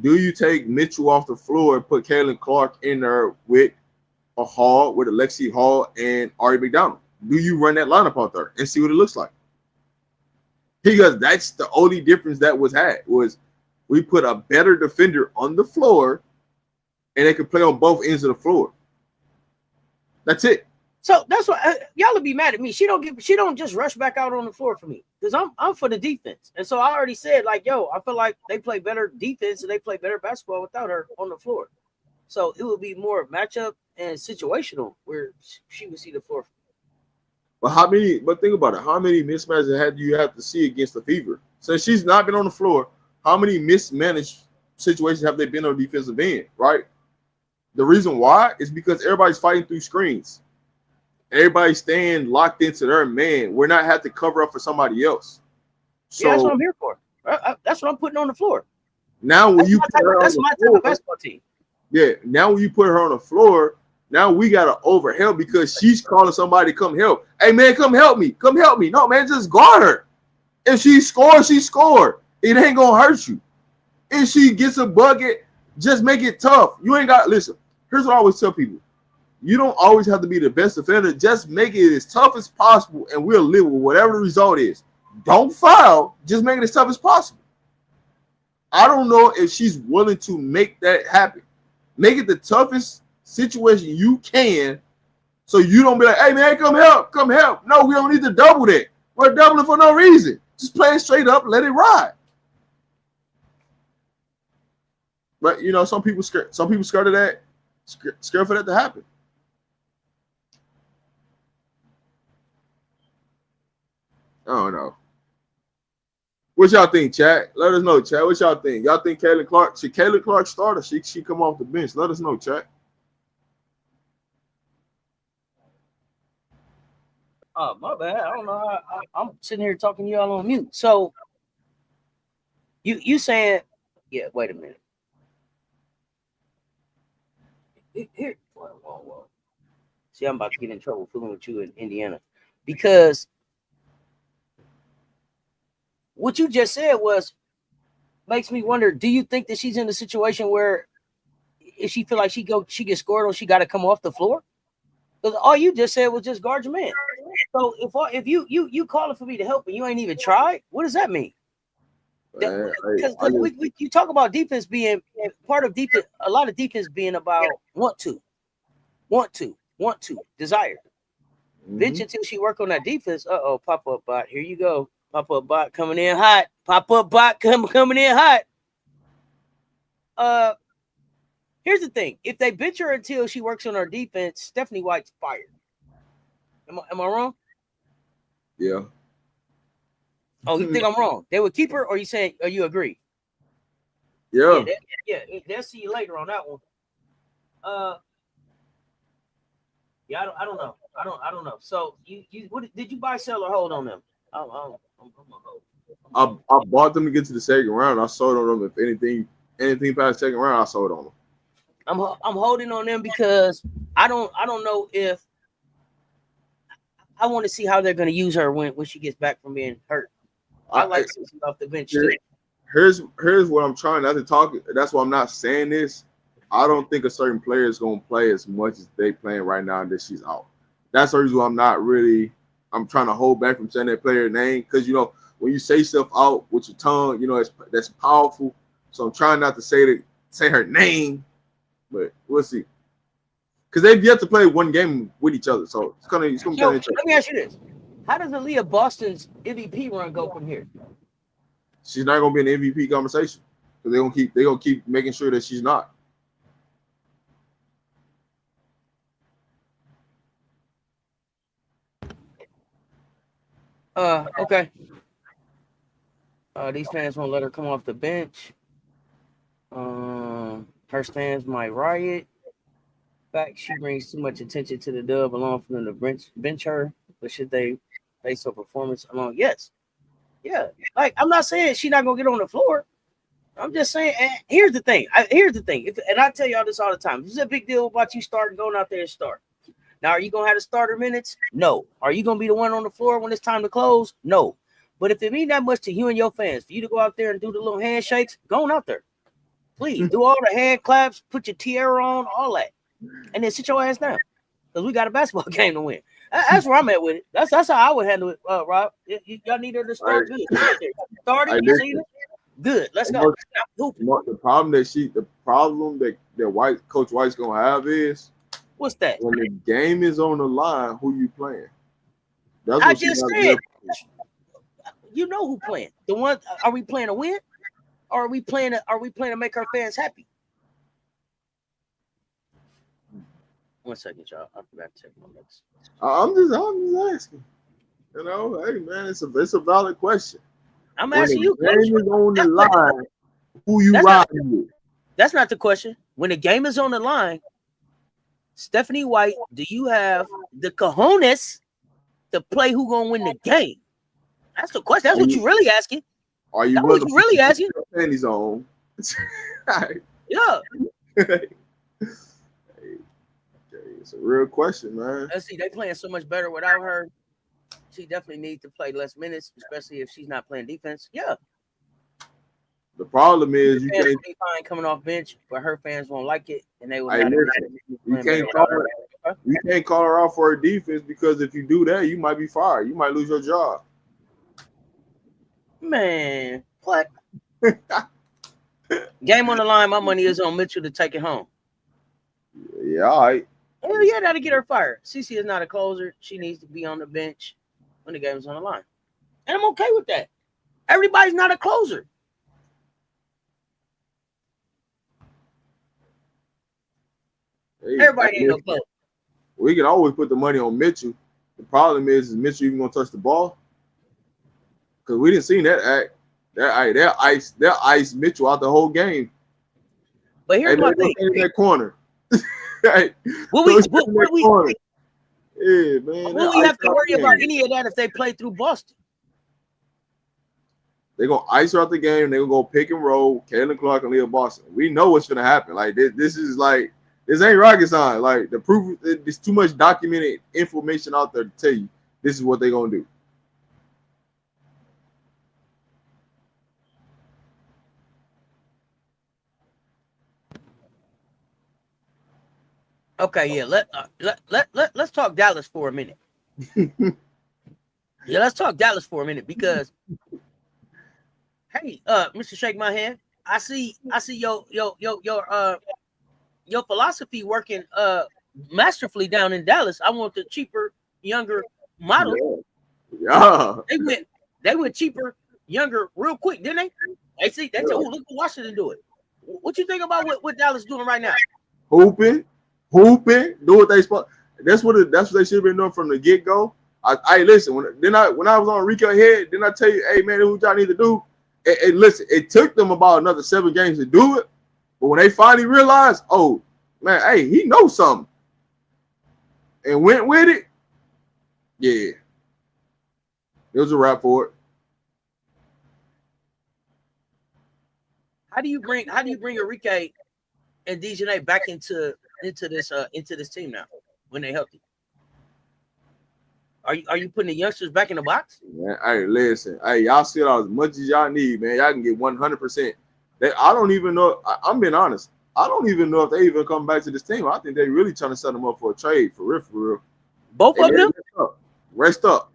Do you take Mitchell off the floor and put Caitlin Clark in there with a Hall, with Alexi Hall and Ari McDonald? Do you run that lineup out there and see what it looks like? Because that's the only difference that was we put a better defender on the floor and they could play on both ends of the floor. That's it. So that's why y'all will be mad at me. She don't just rush back out on the floor for me, because I'm for the defense. And so I already said, like, yo, I feel like they play better defense and they play better basketball without her on the floor. So it would be more matchup and situational where she would see the floor. But think about it. How many mismatches do you have to see against the Fever? Since she's not been on the floor, how many mismanaged situations have they been on defensive end, right? The reason why is because everybody's fighting through screens. Everybody's staying locked into their man. We're not have to cover up for somebody else. So that's what I'm here for. That's what I'm putting on the floor. Now when that's my type of basketball team. Yeah. Now when you put her on the floor, now we gotta overhelp because she's calling somebody to come help. Hey man, come help me. Come help me. No man, just guard her. If she scores, she scored. It ain't gonna hurt you. If she gets a bucket, just make it tough. You ain't got listen. Here's what I always tell people. You don't always have to be the best defender. Just make it as tough as possible, and we'll live with whatever the result is. Don't foul. Just make it as tough as possible. I don't know if she's willing to make that happen. Make it the toughest situation you can, so you don't be like, hey, man, come help. Come help. No, we don't need to double that. We're doubling for no reason. Just play it straight up. Let it ride. But, some people scared of that. Scared for that to happen. I don't know. What y'all think, chat? Let us know, chat. What y'all think? Y'all think Caitlin Clark, should Caitlin Clark start or she come off the bench? Let us know, chat. Oh, my bad. I don't know. I'm sitting here talking to y'all on mute. So You saying, yeah, wait a minute. Here, whoa. See, I'm about to get in trouble fooling with you in Indiana. Because what you just said makes me wonder, do you think that she's in a situation where if she feel like she gets scored on, she got to come off the floor? Because all you just said was just guard your man. So if you calling for me to help and you ain't even tried, what does that mean? Because you talk about defense being part of defense, a lot of defense being about want to, desire. Bitch, until she work on that defense, pop up bot. Here you go. Pop up bot coming in hot. Pop up bot coming in hot. Here's the thing. If they bench her until she works on her defense, Stephanie White's fired. Am I wrong? Yeah. Oh, you think I'm wrong? They would keep her, or you agree? Yeah. They'll see you later on that one. Yeah, I don't know. I don't know. So what did you buy, sell, or hold on them? I'm gonna hold. I bought them to get to the second round. I sold on them. If anything past the second round, I sold on them. I'm holding on them because I don't know if I want to see how they're going to use her when she gets back from being hurt. I like to see off the bench too. Here's what I'm trying not to talk. That's why I'm not saying this. I don't think a certain player is going to play as much as they playing right now that she's out. That's the reason why I'm trying to hold back from saying that player name, because when you say stuff out with your tongue, that's powerful. So I'm trying not to say her name, but we'll see. Because they've yet to play one game with each other, so it's gonna be kind of interesting. Let me ask you this: how does Aaliyah Boston's MVP run go from here? She's not gonna be in the MVP conversation because they're gonna keep making sure that she's not. Okay. These fans won't let her come off the bench. Her stands might riot. In fact, she brings too much attention to the dub along for them to bench her. But should they base her performance along? Yes. Yeah. Like, I'm not saying she's not gonna get on the floor. I'm just saying, here's the thing. And I tell y'all this all the time. This is a big deal about you going out there and start. Now, are you going to have the starter minutes? No. Are you going to be the one on the floor when it's time to close? No. But if it means that much to you and your fans, for you to go out there and do the little handshakes, go on out there. Please, do all the hand claps, put your tiara on, all that. And then sit your ass down. Because we got a basketball game to win. That's where I'm at with it. That's how I would handle it, Rob. Y'all need her to start good. Started, you see it? Good. Let's go. The problem that Coach White's going to have is, what's that? When the game is on the line, who you playing? That's what I just said. You know who playing. The one. Are we playing to win, or are we playing to make our fans happy? 1 second, y'all. I forgot to check my notes. I'm just asking. Hey man, it's a valid question. I'm asking you. When the game is on the line, who you riding with? That's not the question. When the game is on the line, Stephanie White, do you have the cojones to play who gonna win the game? That's the question. That's what you really asking. Are you really asking? Panties on. Yeah. It's a real question, man. Let's see. They playing so much better without her. She definitely needs to play less minutes, especially if she's not playing defense. Yeah. The problem is you can't be fine coming off bench, but her fans won't like it, and they will. You can't call her out for her defense, because if you do that, you might be fired. You might lose your job. Man, what? Game on the line. My money is on Mitchell to take it home. Yeah, all right. Hell yeah, that'll get her fired. Cece is not a closer. She needs to be on the bench when the game's on the line, and I'm okay with that. Everybody's not a closer. Hey, everybody ain't no closer. We can always put the money on Mitchell. The problem is Mitchell even gonna touch the ball? Because we didn't see that act. They're ice Mitchell out the whole game. But here's my thing. In that corner. Yeah, man. Will we have to worry about any of that if they play through Boston? They're gonna ice her out the game. They're gonna go pick and roll. Caitlin Clark and Leah Boston. We know what's gonna happen. Like this is like this ain't rocket science. Like the proof, there's too much documented information out there to tell you this is what they're gonna do. Okay, yeah. Let's talk Dallas for a minute. Yeah, let's talk Dallas for a minute because, hey, Mr. Shake My Hand, I see your philosophy working masterfully down in Dallas. I want the cheaper, younger model. Yeah. They went cheaper, younger, real quick, didn't they? They said, oh, look at Washington do it. What you think about what Dallas doing right now? Hooping, do what they supposed. That's what they should have been doing from the get-go. I listen, when I was on Rico Head, didn't I tell you, hey man, what y'all need to do? And listen, it took them about another 7 games to do it. But when they finally realized, oh man, hey, he knows something, and went with it, yeah, it was a wrap for it. How do you bring Enrique and DeJounte back into this team now when they healthy? Are you putting the youngsters back in the box? Man, hey, listen, hey, y'all see it as much as y'all need, man. Y'all can get 100%. I don't even know. I'm being honest. I don't even know if they even come back to this team. I think they really trying to set them up for a trade, for real. Both of them? Rest up.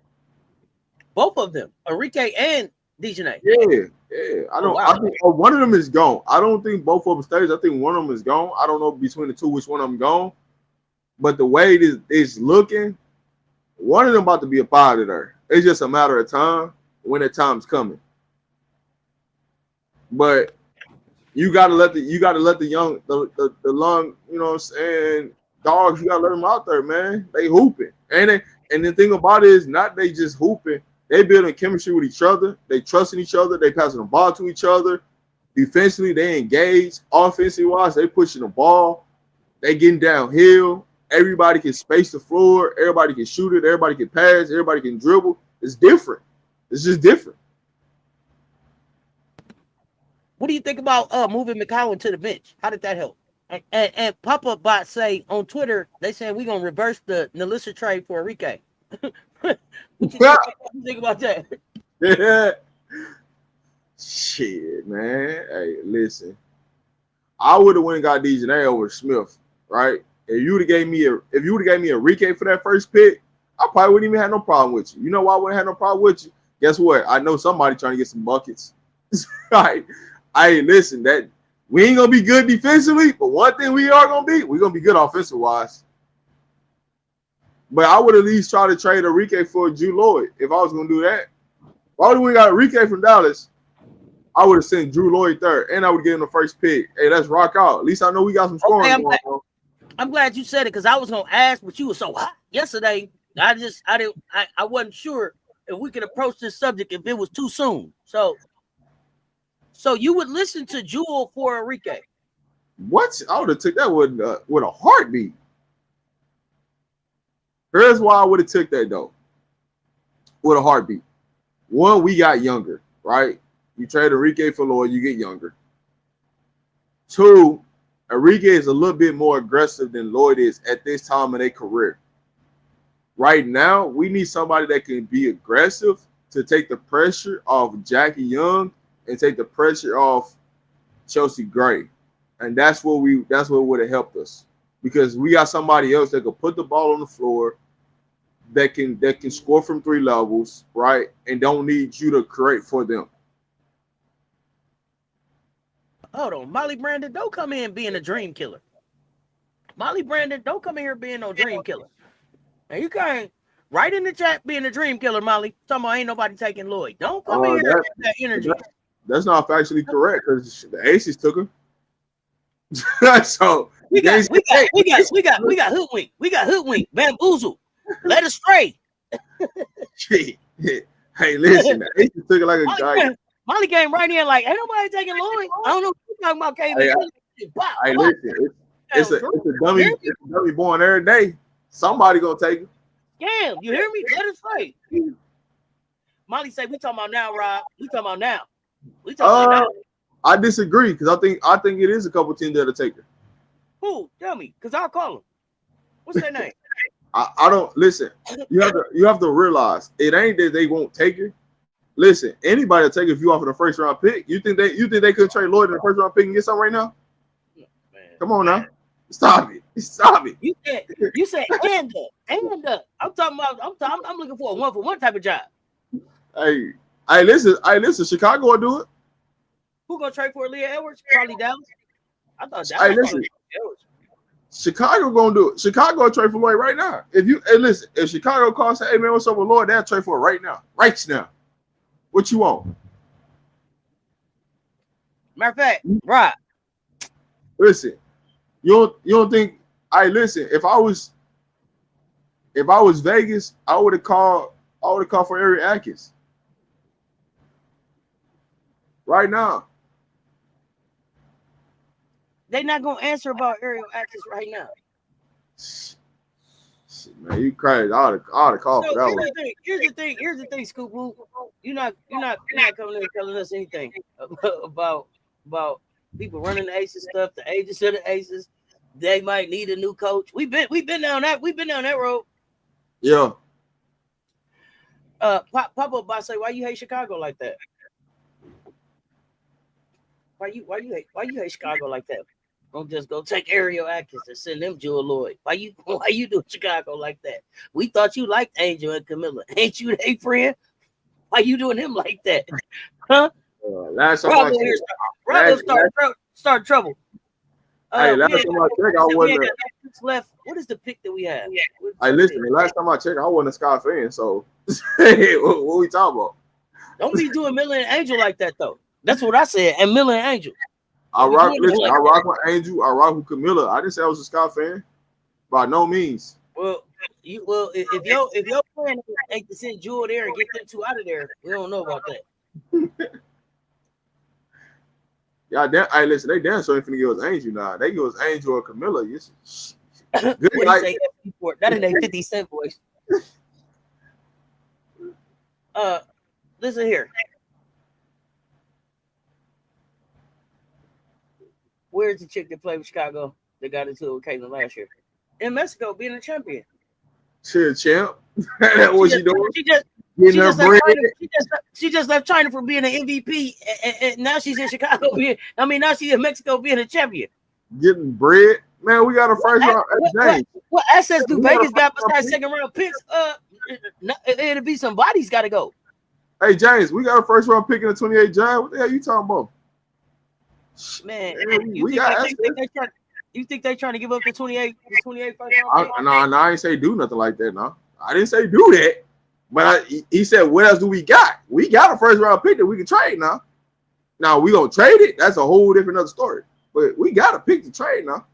Both of them, Enrique and DeJounte. Yeah. I think one of them is gone. I don't think both of them stays. I think one of them is gone. I don't know between the two which one of them gone. But the way it is looking, one of them about to be a part of there. It's just a matter of time when the time's coming. But you gotta let the young, the long, you know what I'm saying, dogs, you gotta let them out there, man. They hooping. And the thing about it is not they just hooping, they building chemistry with each other, they trusting each other, they passing the ball to each other. Defensively, they engage. Offensively wise, they pushing the ball, they getting downhill. Everybody can space the floor, everybody can shoot it, everybody can pass, everybody can dribble. It's different. It's just different. What do you think about moving McCowan to the bench? How did that help? And Pop-Up Bot say on Twitter, they saying we're gonna reverse the Nalissa trade for Enrique. What you think about that? Yeah. Shit, man. Hey, listen. I would have went and got DeJounte over Smith, right? If you would have gave me Enrique for that first pick, I probably wouldn't even have no problem with you. You know why I wouldn't have no problem with you? Guess what? I know somebody trying to get some buckets. Right? Hey, listen, that we ain't gonna be good defensively, but one thing we're gonna be good offensive wise. But I would at least try to trade Enrique for Drew Lloyd if I was gonna do that. Why would we got Enrique from Dallas? I would have sent Drew Lloyd third, and I would give him the first pick. Hey, let's rock out. At least I know we got some scoring going on. I'm glad you said it because I was gonna ask, but you were so hot yesterday. I wasn't sure if we could approach this subject if it was too soon. So you would listen to Jewel for Enrique? What? I would have took that with a heartbeat. Here's why I would have took that though. With a heartbeat. One, we got younger, right? You trade Enrique for Lloyd, you get younger. Two, Enrique is a little bit more aggressive than Lloyd is at this time in their career. Right now, we need somebody that can be aggressive to take the pressure off Jackie Young and take the pressure off Chelsea Gray. And that's what would have helped us. Because we got somebody else that can put the ball on the floor, that can score from 3 levels, right? And don't need you to create for them. Hold on. Molly Brandon, don't come in being a dream killer. Molly Brandon, don't come in here being no dream killer. And you can't write in the chat being a dream killer, Molly. Talking about ain't nobody taking Lloyd. Don't come in here with that energy. That's not factually correct because the Aces took him. So we got hoodwink. We got hoodwink. Bamboozle. Let us stray. Hey, listen, the Aces took it like a guy. Molly came right in like, ain't nobody taking Lloyd. I don't know what you're talking about, KV. Hey, listen, it's a dummy born every day. Somebody gonna take him. Damn, you hear me? Let us stray. Molly say, we talking about now, Rob. We talking about now. We talking about I disagree because I think it is a couple teams that'll take her. who? Tell me, because I'll call them. What's their name? I don't listen. You have to realize it ain't that they won't take her. Listen, anybody will take it if you offer the first round pick. You think they could trade Lloyd in the first round pick and get something right now? Man. Come on now. Stop it. You said and I'm talking about I'm looking for a 1-for-1 type of job. Hey, listen, Chicago will do it. Who gonna trade for Leah Edwards? Probably Dallas. I thought Dallas. Hey, listen. Chicago gonna do it. Chicago will trade for Lloyd right now. If Chicago calls, say, hey man, what's up with Lloyd? They'll trade for it right now. Right now. What you want? Matter of fact, right. Listen, you don't think listen, if I was Vegas, I would have called for Ariel Atkins. Right now. They're not gonna answer about Ariel Atkins right now. Shit, man, you crazy. I ought to call for that one. Here's the thing, Scoop. You're not coming in and telling us anything about people running the Aces stuff, the agents of the Aces. They might need a new coach. We've been down that road. Yeah. Papa Boss say, why you hate Chicago like that? Why you hate Chicago like that? Don't just go take Ariel Atkins and send them Jewel Lloyd. Why you doing Chicago like that? We thought you liked Angel and Camilla. Ain't you their friend? Why you doing him like that? Huh? Last time I checked, start trouble. Hey, last time I checked, I wasn't. Left. What is the pick that we have? Hey, listen. Last time I checked, I wasn't a Sky fan. So, what we talking about? Don't be doing Miller and Angel like that though. That's what I said. And Miller and Angel. I rock with Angel. I rock with Camilla. I didn't say I was a Sky fan. By no means. Well, if your plan ain't to send Jewel there and get them two out of there, we don't know about that. Yeah, hey, listen, they damn sure ain't finna give us Angel now. They give us Angel or Camilla. Good night. That ain't a 50 Cent voice. Listen here. Where's the chick that played with Chicago that got into it with Caitlin last year? In Mexico, being a champion. She a champ. That's what she doing. She just left China for being an MVP, and now she's in Chicago. Now she's in Mexico being a champion. Getting bread, man. We got a first round. What assets do Vegas got besides second round picks? It'll be some bodies got to go. Hey James, we got a first round pick in the 28 job. What the hell you talking about? Man, you think they trying to give up the 28 first round pick? No, I ain't say do nothing like that. No, I didn't say do that. But he said, what else do we got? We got a first round pick that we can trade now. Now we gonna trade it. That's a whole different other story. But we got a pick to trade now.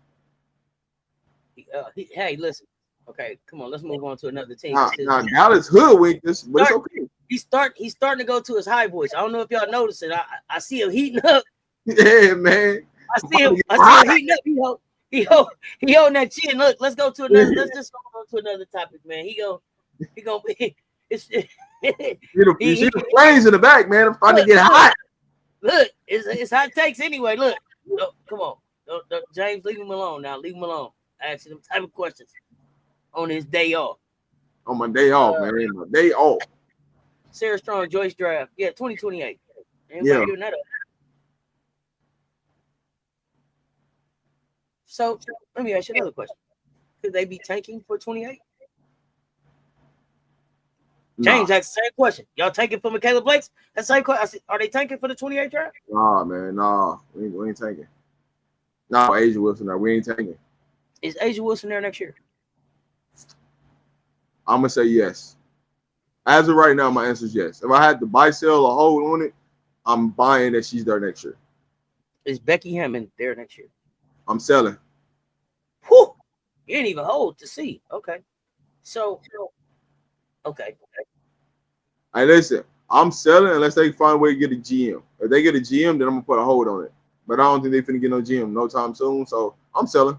Hey, listen. Okay, come on. Let's move on to another team. Now Dallas hoodwinked this, but it's okay. He's starting to go to his high voice. I don't know if y'all noticed it. I see him heating up. Yeah, man. I see him heating up. He holding that chin. Look, let's go to another. Let's just go to another topic, man. He gonna be. You see the flames in the back, man. I'm starting to get hot. Look, it's hot takes anyway. Look, come on, James, leave him alone now. Leave him alone. Asking them type of questions on his day off. On my day off, man. My day off. Sarah Strong, Joyce draft. Yeah, 2028. Yeah. Doing that up. So let me ask you another question. Could they be tanking for 28? James asked the same question. Y'all tanking for MiKaylah Blakes? That's the same question. Are they tanking for the 28 draft? Nah, man. Nah. We ain't tanking. No, Asia Wilson. No, we ain't tanking. Is Asia Wilson there next year? I'm going to say yes. As of right now, my answer is yes. If I had to buy, sell, or hold on it, I'm buying that she's there next year. Is Becky Hammond there next year? I'm selling. Whew. You didn't even hold to see. Okay. So, okay. Hey, listen. I'm selling unless they find a way to get a GM. If they get a GM, then I'm going to put a hold on it. But I don't think they're finna get no GM no time soon. So, I'm selling.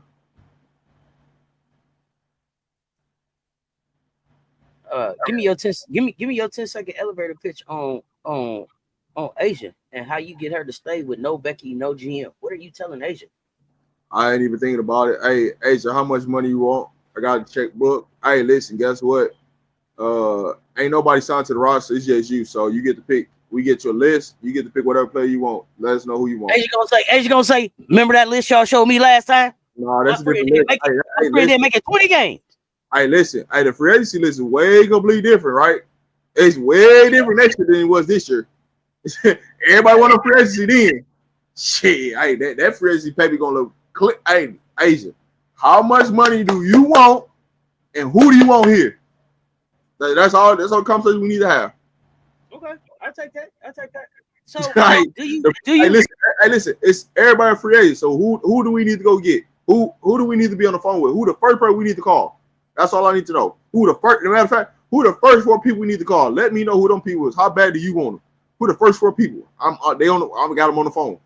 Give me your 10 second elevator pitch on Asia and how you get her to stay with no Becky, no GM. What are you telling Asia? I ain't even thinking about it. Hey, Asia, how much money you want? I got a checkbook. Hey, listen, guess what? Ain't nobody signed to the roster. It's just you. So you get to pick. We get your list. You get to pick whatever player you want. Let us know who you want. Asia gonna say, remember that list y'all showed me last time? No, that's a different list. My friend didn't make it 20 games. Hey, listen. Hey, the free agency list is way completely different, right? It's way different next year than it was this year. Everybody want a free agency then. Shit, hey, that free agency paper gonna look click. Hey, Asia, how much money do you want, and who do you want here? That's all conversation we need to have. Okay, I take that. So, Hey, do you? Listen, it's everybody free agent. So who do we need to go get? Who do we need to be on the phone with? Who the first person we need to call? That's all I need to know. Who the first? As a matter of fact, who the first 4 people we need to call? Let me know who them people is. How bad do you want them? Who the first 4 people? I got them on the phone.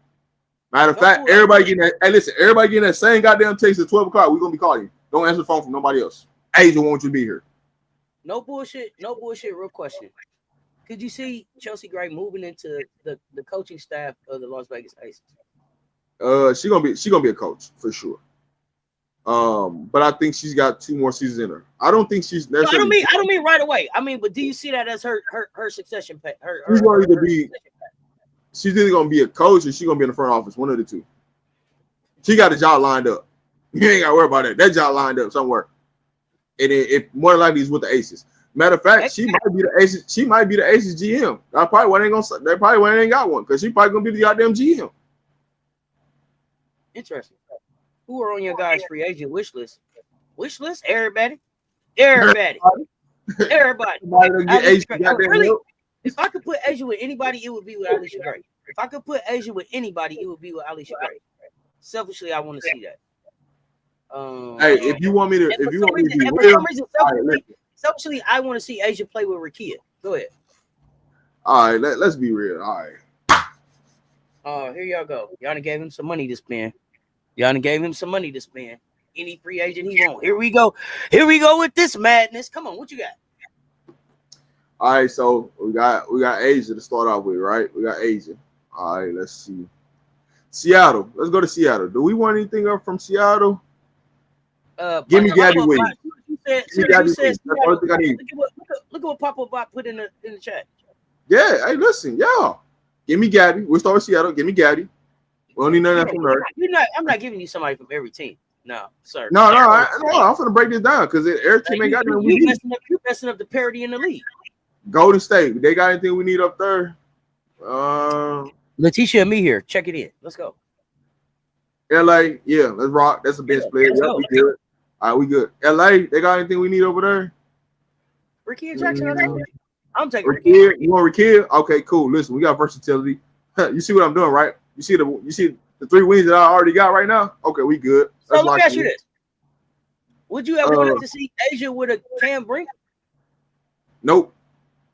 Matter of fact, everybody getting that. Hey, listen, everybody getting that same goddamn text at 12 o'clock. We're gonna be calling you. Don't answer the phone from nobody else. Agent wants you to be here. No bullshit. Real question. Could you see Chelsea Gray moving into the coaching staff of the Las Vegas Aces? She gonna be a coach for sure. But I think she's got 2 more seasons in her. I don't think she's necessarily. No, I don't mean right away. I mean, but do you see that as her succession pay? She's either gonna be a coach or she's gonna be in the front office. One of the two. She got a job lined up. You ain't gotta worry about that. That job lined up somewhere. And it more likely is with the Aces. Matter of fact, she might be the Aces. She might be the Aces GM. They probably ain't got one because she probably gonna be the goddamn GM. Interesting. Who are on your guys' free agent wish list? Wish list? Everybody. Really? If I could put Asia with anybody, it would be with Alicia Gray. If I could put Asia with anybody, it would be with Alicia Gray. Selfishly, I want to see that. Hey, if you want me to be real, selfishly, I want to see Asia play with Rakia. Go ahead. All right, let's be real. All right. Here y'all go. Y'all done gave him some money to spend. Any free agent he want. Here we go with this madness. Come on, what you got? All right, so we got Asia to start off with, right? We got Asia. All right, let's see. Seattle. Let's go to Seattle. Do we want anything up from Seattle? Give me Gabby Williams. Look at what Papa Bot put in the chat. Yeah, hey, listen, y'all. Give me Gabby. We'll start with Seattle. Give me Gabby. We don't need none of that from her. I'm not giving you somebody from every team. No, sir. No, I'm gonna break this down because every team ain't got nothing we need. You're messing up the parity in the league. Golden State. They got anything we need up there? Letitia and me here. Check it in. Let's go. LA, yeah, let's rock. That's the best player. Yep, we good. All right, we good. LA, they got anything we need over there? Ricky and Jackson. I'm taking Ricky. You want Ricky? Okay, cool. Listen, we got versatility. You see what I'm doing, right? You see the 3 wins that I already got right now? Okay, we good. So let me ask you this. Would you ever want to see Asia with a Cam Brink? Nope.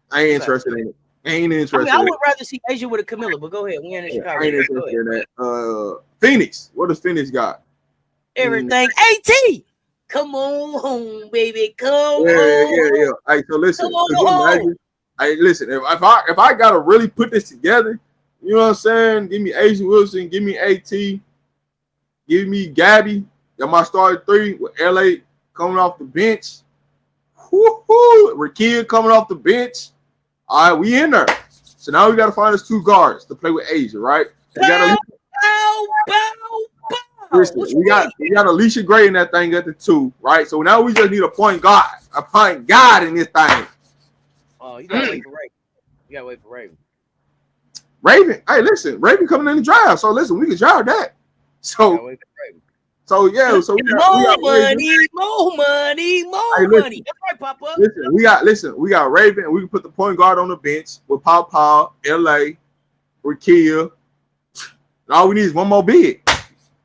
I ain't interested in it. I would rather see Asia with a Camilla, but go ahead. We in Chicago. I ain't interested in that. Phoenix. What does Phoenix got? Everything. AT. Come on home, baby. Come on. Yeah. Hey, so listen. Listen. If I gotta really put this together, you know what I'm saying? Give me Asia Wilson. Give me AT. Give me Gabby. Got my starting 3 with LA coming off the bench. Woo-hoo. Rakia coming off the bench. All right, we in there. So now we got to find us 2 guards to play with Asia, right? Listen, we got Alicia Gray in that thing at the 2, right? So now we just need a point guard in this thing. Oh, you gotta wait for Raven. Raven, hey, listen, Raven coming in the draft. So listen, we can draft that. So yeah, so we got money. That's right, Papa. Listen, we got Raven. We can put the point guard on the bench with Papa, LA, Rakia. All we need is one more big.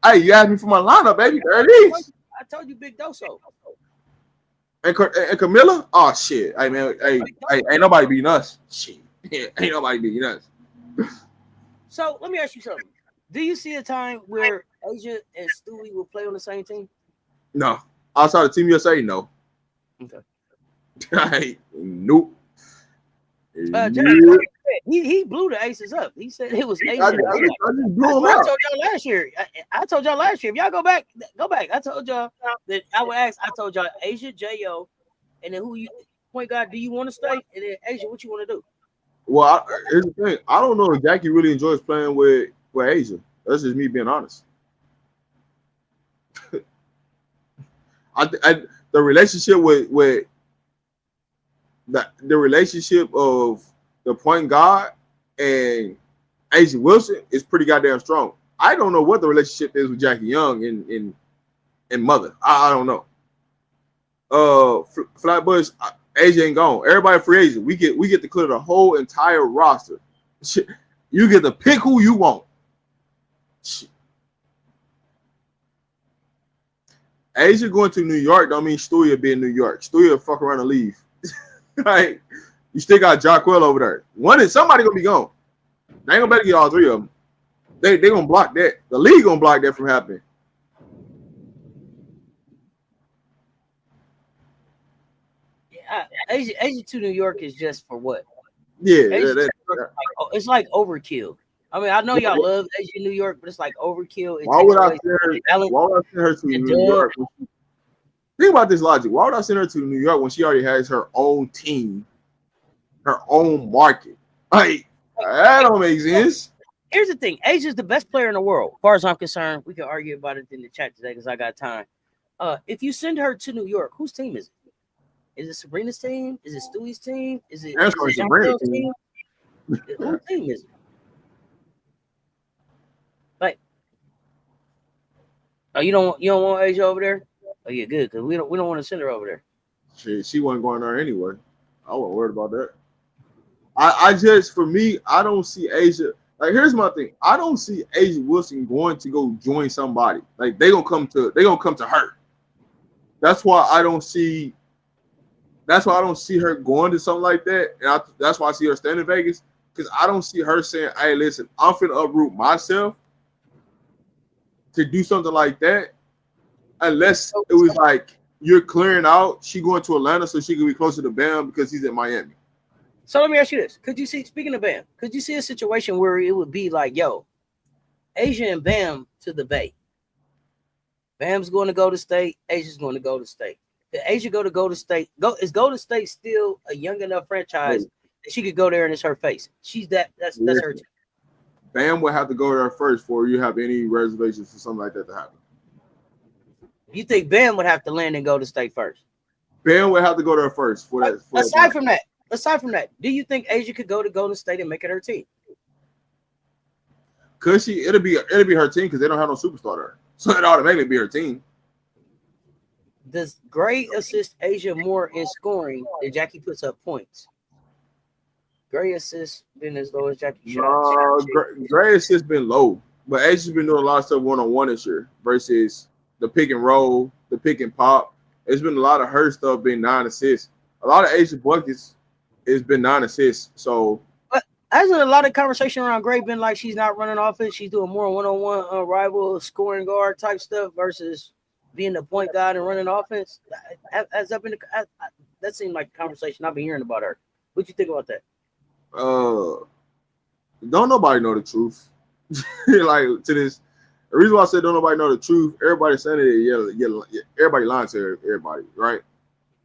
Hey, you asked me for my lineup, baby. There it is. I told you, Big Doso. And Camilla? Oh shit. Hey man, hey, ain't nobody beating us. Shit. Ain't nobody beating us. So let me ask you something. Do you see a time where Asia and Stewie will play on the same team? No. Outside of Team USA, no. Okay. Hey, nope. He blew the Aces up. He said it was Asia. I just blew him I out. told y'all last year. I told y'all last year. If y'all go back. I told y'all that I would ask. I told y'all Asia, Jo, and then who you point guard do you want to stay? And then Asia, what you want to do? Well, here's the thing. I don't know if Jackie really enjoys playing with Asia. That's just me being honest. The relationship with the relationship of the point guard and Asia Wilson is pretty goddamn strong. I don't know what the relationship is with Jackie Young and Mother. I don't know. Flatbush, Asia ain't gone. Everybody free agent. We get to clear the whole entire roster. You get to pick who you want. Asia going to New York don't mean Stewie be in New York. Stewie will fuck around and leave. Like, you still got Jacquell over there. Somebody gonna be gone. They ain't gonna better get all three of them. They gonna block that. The league gonna block that from happening. Yeah, Asia to New York is just for what? Yeah, it's like overkill. I mean, I know y'all love Asia New York, but it's like overkill. Why would I send her to New York? Think about this logic. Why would I send her to New York when she already has her own team, her own market? Like, that don't make sense. Here's the thing. Asia's the best player in the world. As far as I'm concerned, we can argue about it in the chat today because I got time. If you send her to New York, whose team is it? Is it Sabrina's team? Is it Stewie's team? Is it Sabrina's team? Whose team is it? Like, oh, you don't want Asia over there? Oh, yeah, good, because we don't want to send her over there. She wasn't going there anyway. I wasn't worried about that. I just, for me, I don't see Asia. Like, here's my thing. I don't see Asia Wilson going to go join somebody. Like, they gonna come to her. That's why I don't see her going to something like that. And that's why I see her staying in Vegas. Because I don't see her saying, hey, listen, I'm finna uproot myself to do something like that. Unless it was like you're clearing out, she going to Atlanta so she can be closer to Bam because he's in Miami. So let me ask you this. Could you see, speaking of Bam, could you see a situation where it would be like, yo, Asia and Bam to the Bay? Bam's going to go to State. Asia's going to go to State. If Asia go to State, is Golden State still a young enough franchise that she could go there and it's her face? That's her team. Bam would have to go there first before you have any reservations for something like that to happen. You think Bam would have to land and go to State first? Bam would have to go there first for that. Aside from that, do you think Asia could go to Golden State and make it her team? Could she? It'll be her team because they don't have no superstar there, so it automatically be her team. Does Gray assist Asia more in scoring than Jackie puts up points? Gray assists been as low as Jackie shots. Gray assists been low, but Asia's been doing a lot of stuff one-on-one this year versus the pick and roll, the pick and pop. It's been a lot of her stuff being 9 assists. A lot of Asia buckets has been 9 assists. So, but hasn't a lot of conversation around Gray been like she's not running offense? She's doing more one-on-one rival scoring guard type stuff versus being the point guard and running offense. That seemed like a conversation I've been hearing about her. What you think about that? Don't nobody know the truth. Like, to this. The reason why I said don't nobody know the truth, everybody saying it, everybody lying to everybody, right?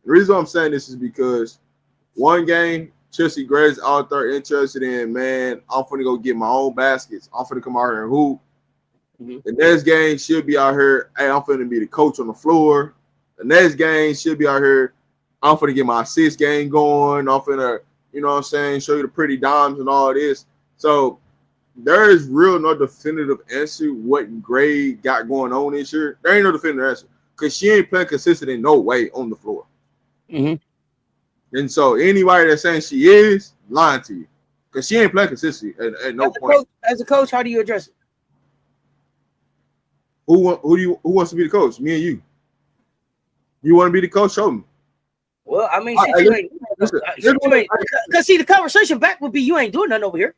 The reason why I'm saying this is because one game, Chelsea Gray's out there interested in, man, I'm finna go get my own baskets. I'm finna come out here and hoop. Mm-hmm. The next game, she'll be out here, hey, I'm finna be the coach on the floor. The next game, she'll be out here, I'm finna get my assist game going. I'm finna, you know what I'm saying, show you the pretty dimes and all this. So, there is real no definitive answer what Gray got going on this year. There ain't no definitive answer because she ain't playing consistent in no way on the floor. Mm-hmm. And so anybody that's saying she is lying to you because she ain't playing consistent at no point. As a coach, how do you address it? Who wants to be the coach? Me and you. You want to be the coach? Show me. Well, I mean, because see, the conversation back would be you ain't doing nothing over here.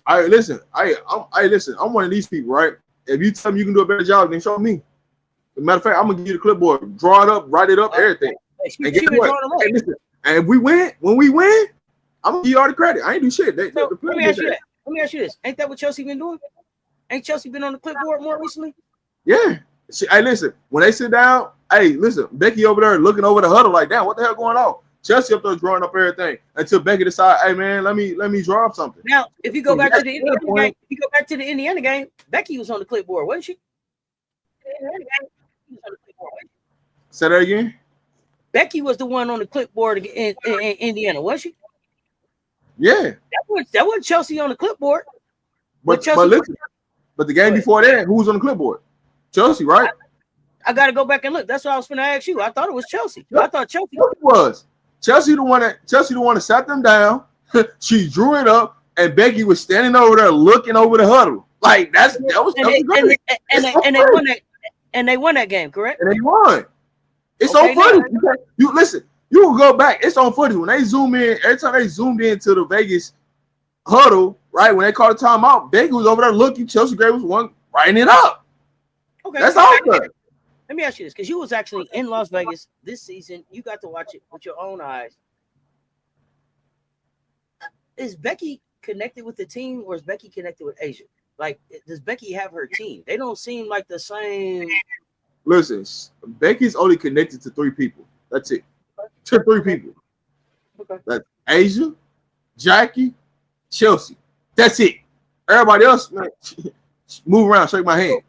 Listen. I'm one of these people, right? If you tell me you can do a better job, then show me. As a matter of fact, I'm gonna give you the clipboard, draw it up, write it up, everything. And guess what? Hey, listen. And if when we win, I'm gonna give you all the credit. I ain't do shit. So let me ask you that. Let me ask you this. Ain't that what Chelsea been doing? Ain't Chelsea been on the clipboard more recently? Yeah. Hey, listen, when they sit down, hey, listen, Becky over there looking over the huddle like, damn, what the hell going on? Chelsea up there drawing up everything until Becky decide, hey man, let me draw up something. Now, if you go back to the Indiana game, Becky was on the clipboard, wasn't she? Say that again. Becky was the one on the clipboard in Indiana, was she? Yeah. That wasn't Chelsea on the clipboard. But listen, but the game before that, who was on the clipboard? Chelsea, right? I got to go back and look. That's what I was going to ask you. I thought it was Chelsea. I thought Chelsea was. Chelsea the one that sat them down. She drew it up, and Becky was standing over there looking over the huddle. Like that was great. And they won that game, correct? And they won. It's on footage. You listen. You will go back. It's on footage when they zoom in. Every time they zoomed into the Vegas huddle, right when they called the timeout, Becky was over there looking. Chelsea Gray was one writing it up. Okay, that's all good. Let me ask you this, because you was actually in Las Vegas this season. You got to watch it with your own eyes. Is Becky connected with the team, or is Becky connected with Asia? Like, does Becky have her team? They don't seem like the same. Listen, Becky's only connected to 3 people. That's it. To 3 people. Okay. That's Asia, Jackie, Chelsea. That's it. Everybody else, man, move around, shake my hand.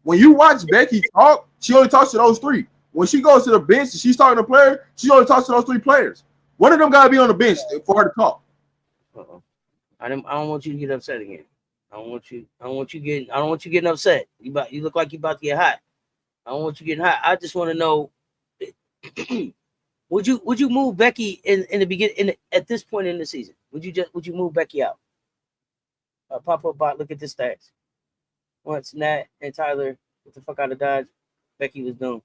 When you watch Becky talk, she only talks to those 3. When she goes to the bench and she's talking to players, she only talks to those 3 players. One of them got to be on the bench for her to talk. I don't want you to get upset again. I don't want you getting upset. You look like you about to get hot. I don't want you getting hot. I just want to know, would you move Becky in the beginning at this point in the season? Would you move Becky out? Pop up bot, look at the stats. Once Nat and Tyler get the fuck out of Dodge, Becky was doomed.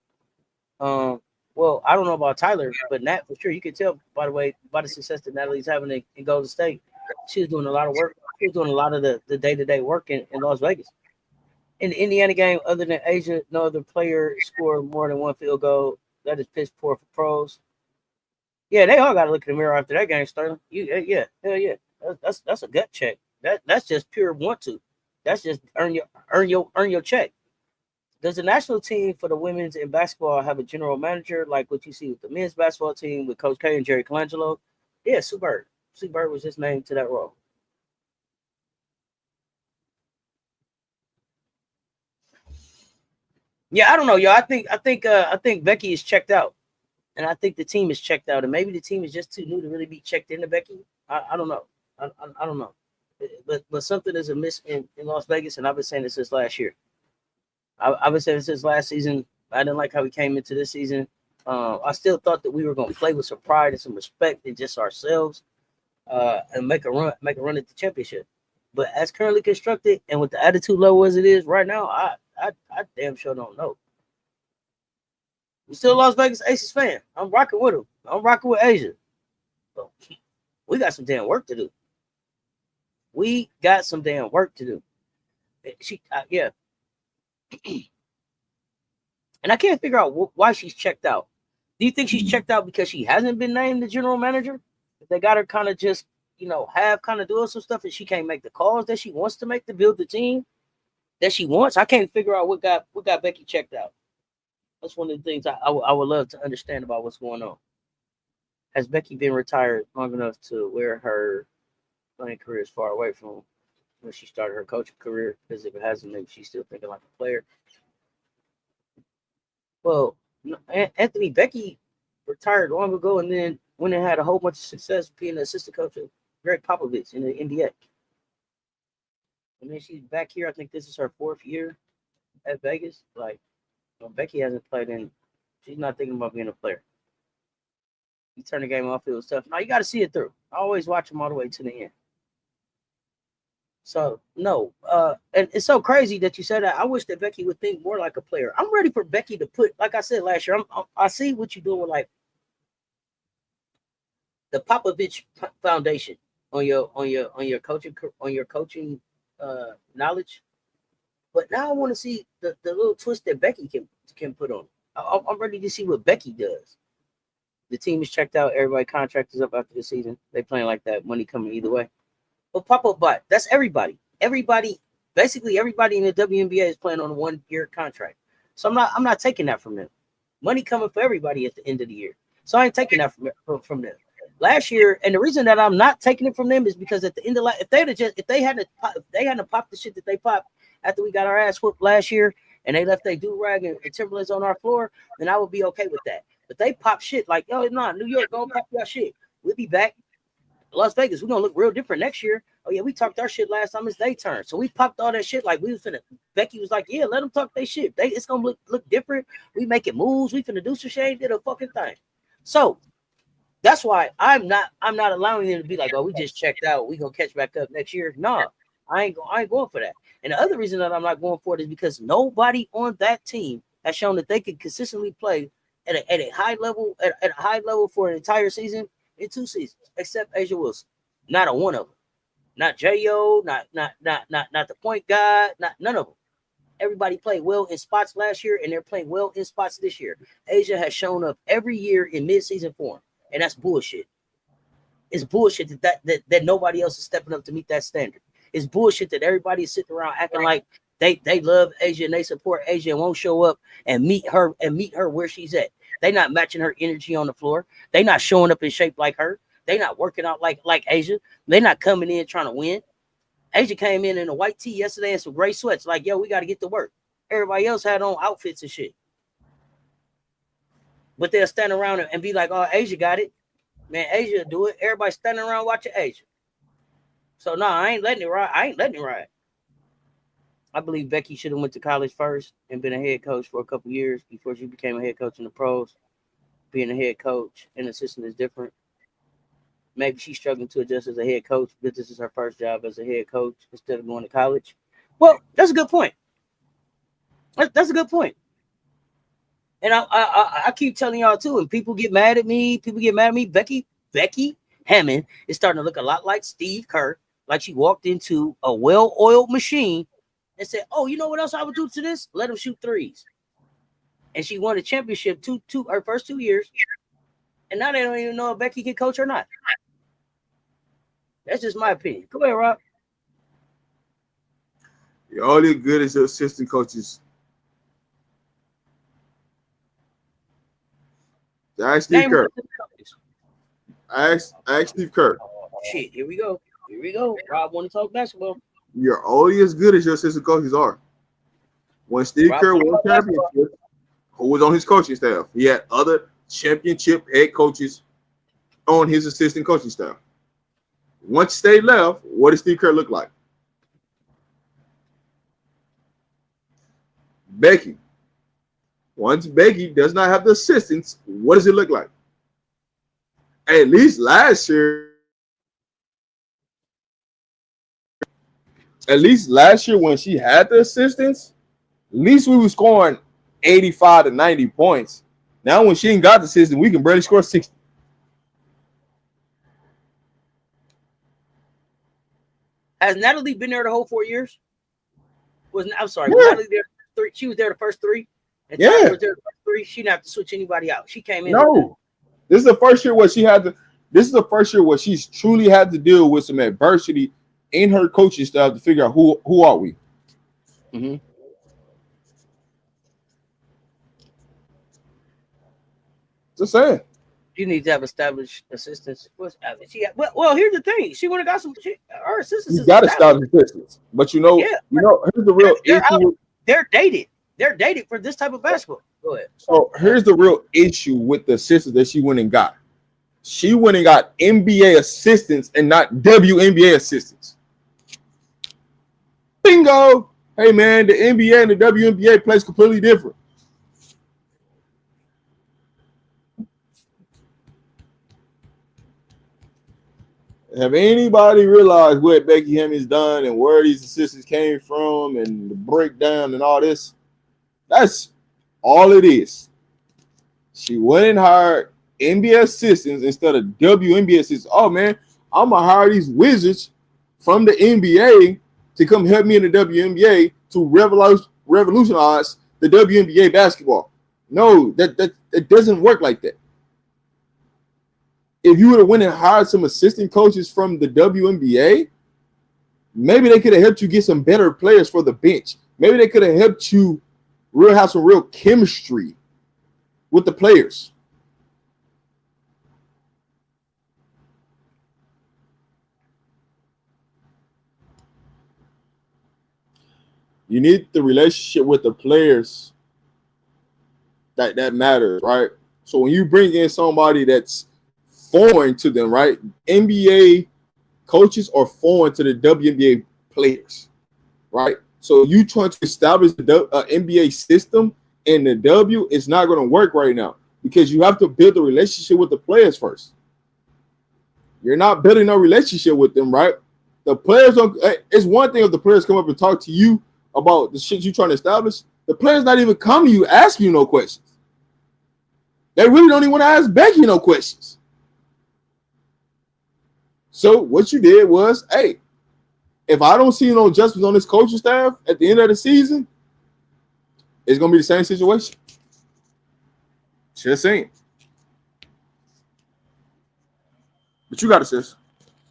Well, I don't know about Tyler, but Nat for sure. You can tell by the success that Natalie's having in Golden State. She was doing a lot of work. She was doing a lot of the day-to-day work in Las Vegas. In the Indiana game, other than Asia, no other player scored more than 1 field goal. That is piss poor for pros. Yeah, they all got to look in the mirror after that game, Sterling. Hell yeah. That's a gut check. That's just pure want to. That's just earn your check. Does the national team for the women's in basketball have a general manager like what you see with the men's basketball team with Coach K and Jerry Colangelo? Yeah, Sue Bird. Sue Bird was just named to that role. Yeah, I don't know, yo. I think Becky is checked out, and I think the team is checked out, and maybe the team is just too new to really be checked into Becky. I don't know. I don't know. But something is amiss in Las Vegas, and I've been saying this since last year. I've been saying this since last season. I didn't like how we came into this season. I still thought that we were going to play with some pride and some respect and just ourselves, and make a run at the championship. But as currently constructed and with the attitude level as it is right now, I damn sure don't know. We still Las Vegas Aces fan. I'm rocking with them. I'm rocking with Asia. But we got some damn work to do. Yeah. And I can't figure out why she's checked out. Do you think she's checked out because she hasn't been named the general manager? They got her kind of just, have kind of doing some stuff and she can't make the calls that she wants to make to build the team that she wants. I can't figure out what got Becky checked out. That's one of the things I would love to understand about what's going on. Has Becky been retired long enough to where her playing career is far away from when she started her coaching career? Because if it hasn't, maybe she's still thinking like a player. Well, Anthony, Becky retired long ago and then went and had a whole bunch of success being an assistant coach of Greg Popovich in the NBA. And then she's back here. I think this is her 4th year at Vegas. Becky hasn't played she's not thinking about being a player. You turn the game off, it was tough. Now you got to see it through. I always watch them all the way to the end. So, no. And it's so crazy that you said that. I wish that Becky would think more like a player. I'm ready for Becky to put, like I said last year, I see what you're doing with like the Popovich Foundation on your coaching knowledge. But now I want to see the little twist that Becky can put on. I'm ready to see what Becky does. The team is checked out. Everybody contract is up after the season. They playing like that. Money coming either way. But pop-up bot, that's everybody. Basically everybody in the WNBA is playing on a 1-year contract. So I'm not taking that from them. Money coming for everybody at the end of the year. So I ain't taking that from them. Last year, and the reason that I'm not taking it from them is because at the end of if they hadn't popped the shit that they popped after we got our ass whooped last year, and they left their do-rag and Timberlands on our floor, then I would be okay with that. But they pop shit like, yo, nah, New York gonna pop your shit. We'll be back. Las Vegas, we're gonna look real different next year. Oh yeah, we talked our shit last time. It's their turn. So we popped all that shit like we was finna. Becky was like, yeah, let them talk their shit. It's gonna look different. We making moves. We finna do some shit. Did a fucking thing. So that's why I'm not allowing them to be like, oh, we just checked out. We gonna catch back up next year. Nah, I ain't going for that. And the other reason that I'm not going for it is because nobody on that team has shown that they can consistently play at a high level for an entire season in 2 seasons, except A'ja Wilson. Not a one of them. Not J.O., not the point guard, none of them. Everybody played well in spots last year, and they're playing well in spots this year. A'ja has shown up every year in mid-season form, and that's bullshit. It's bullshit that nobody else is stepping up to meet that standard. It's bullshit that everybody is sitting around acting like they love A'ja and they support A'ja and won't show up and meet her where she's at. They not matching her energy on the floor. They not showing up in shape like her. They not working out like A'ja. They not coming in trying to win. A'ja came in a white tee yesterday and some gray sweats. Like, yo, we got to get to work. Everybody else had on outfits and shit. But they'll stand around and be like, oh, A'ja got it. Man, A'ja do it. Everybody standing around watching A'ja. So, no, I ain't letting it ride. I believe Becky should have went to college first and been a head coach for a couple years before she became a head coach in the pros. Being a head coach and assistant is different. Maybe she's struggling to adjust as a head coach, but this is her first job as a head coach instead of going to college. Well, that's a good point. That's a good point. And I keep telling y'all too, and people get mad at me. Becky Hammond is starting to look a lot like Steve Kerr, like she walked into a well-oiled machine and said, oh, you know what else I would do to this? Let him shoot threes. And she won a championship her first 2 years. And now they don't even know if Becky can coach or not. That's just my opinion. Come here, Rob. You're only good as your assistant coaches. Ask Steve Kerr. Ask Steve Kerr. Shit, here we go. Rob want to talk basketball. You're only as good as your assistant coaches are. When Steve Kerr won championship, who was on his coaching staff? He had other championship head coaches on his assistant coaching staff. Once they left, what did Steve Kerr look like? Becky. Once Becky does not have the assistants, what does it look like? At least last year when she had the assistants, at least we were scoring 85 to 90 points. Now when she ain't got the assistant, we can barely score 60. Has Natalie been there the whole 4 years? Yeah. Natalie there 3? She was there the first 3. And yeah, was there the first 3. She didn't have to switch anybody out. She came in. No, this is the first year where she had to. This is the first year where she's truly had to deal with some adversity in her coaching staff to figure out who are we. Mm-hmm. Just saying. You need to have established assistants. Well, here's the thing. She would have got some. Her assistants. You got established assistants, but here's the real issue. They're dated. They're dated for this type of basketball. Go ahead. So here's the real issue with the assistants that she went and got. She went and got NBA assistants and not WNBA assistants. Bingo! Hey man, the NBA and the WNBA plays completely different. Have anybody realized what Becky Hammond's done and where these assistants came from and the breakdown and all this? That's all it is. She went and hired NBA assistants instead of WNBA assistants. Oh, man, I'm going to hire these wizards from the NBA to come help me in the WNBA to revolutionize the WNBA basketball. No, that doesn't work like that. if you would have went and hired some assistant coaches from the WNBA, maybe they could have helped you get some better players for the bench. Maybe they could have helped you have some real chemistry with the players. You need the relationship with the players that matters, right? So when you bring in somebody that's foreign to them, right? NBA coaches are foreign to the WNBA players, right? So you trying to establish the NBA system in the W is not going to work right now because you have to build a relationship with the players first. You're not building no relationship with them, right? The players don't. It's one thing if the players come up and talk to you about the shit you're trying to establish. The players not even come to you asking you no questions. They really don't even want to ask Becky no questions. So what you did was, hey, if I don't see no adjustments on this coaching staff at the end of the season, it's gonna be the same situation. Just saying. But you got it, sis.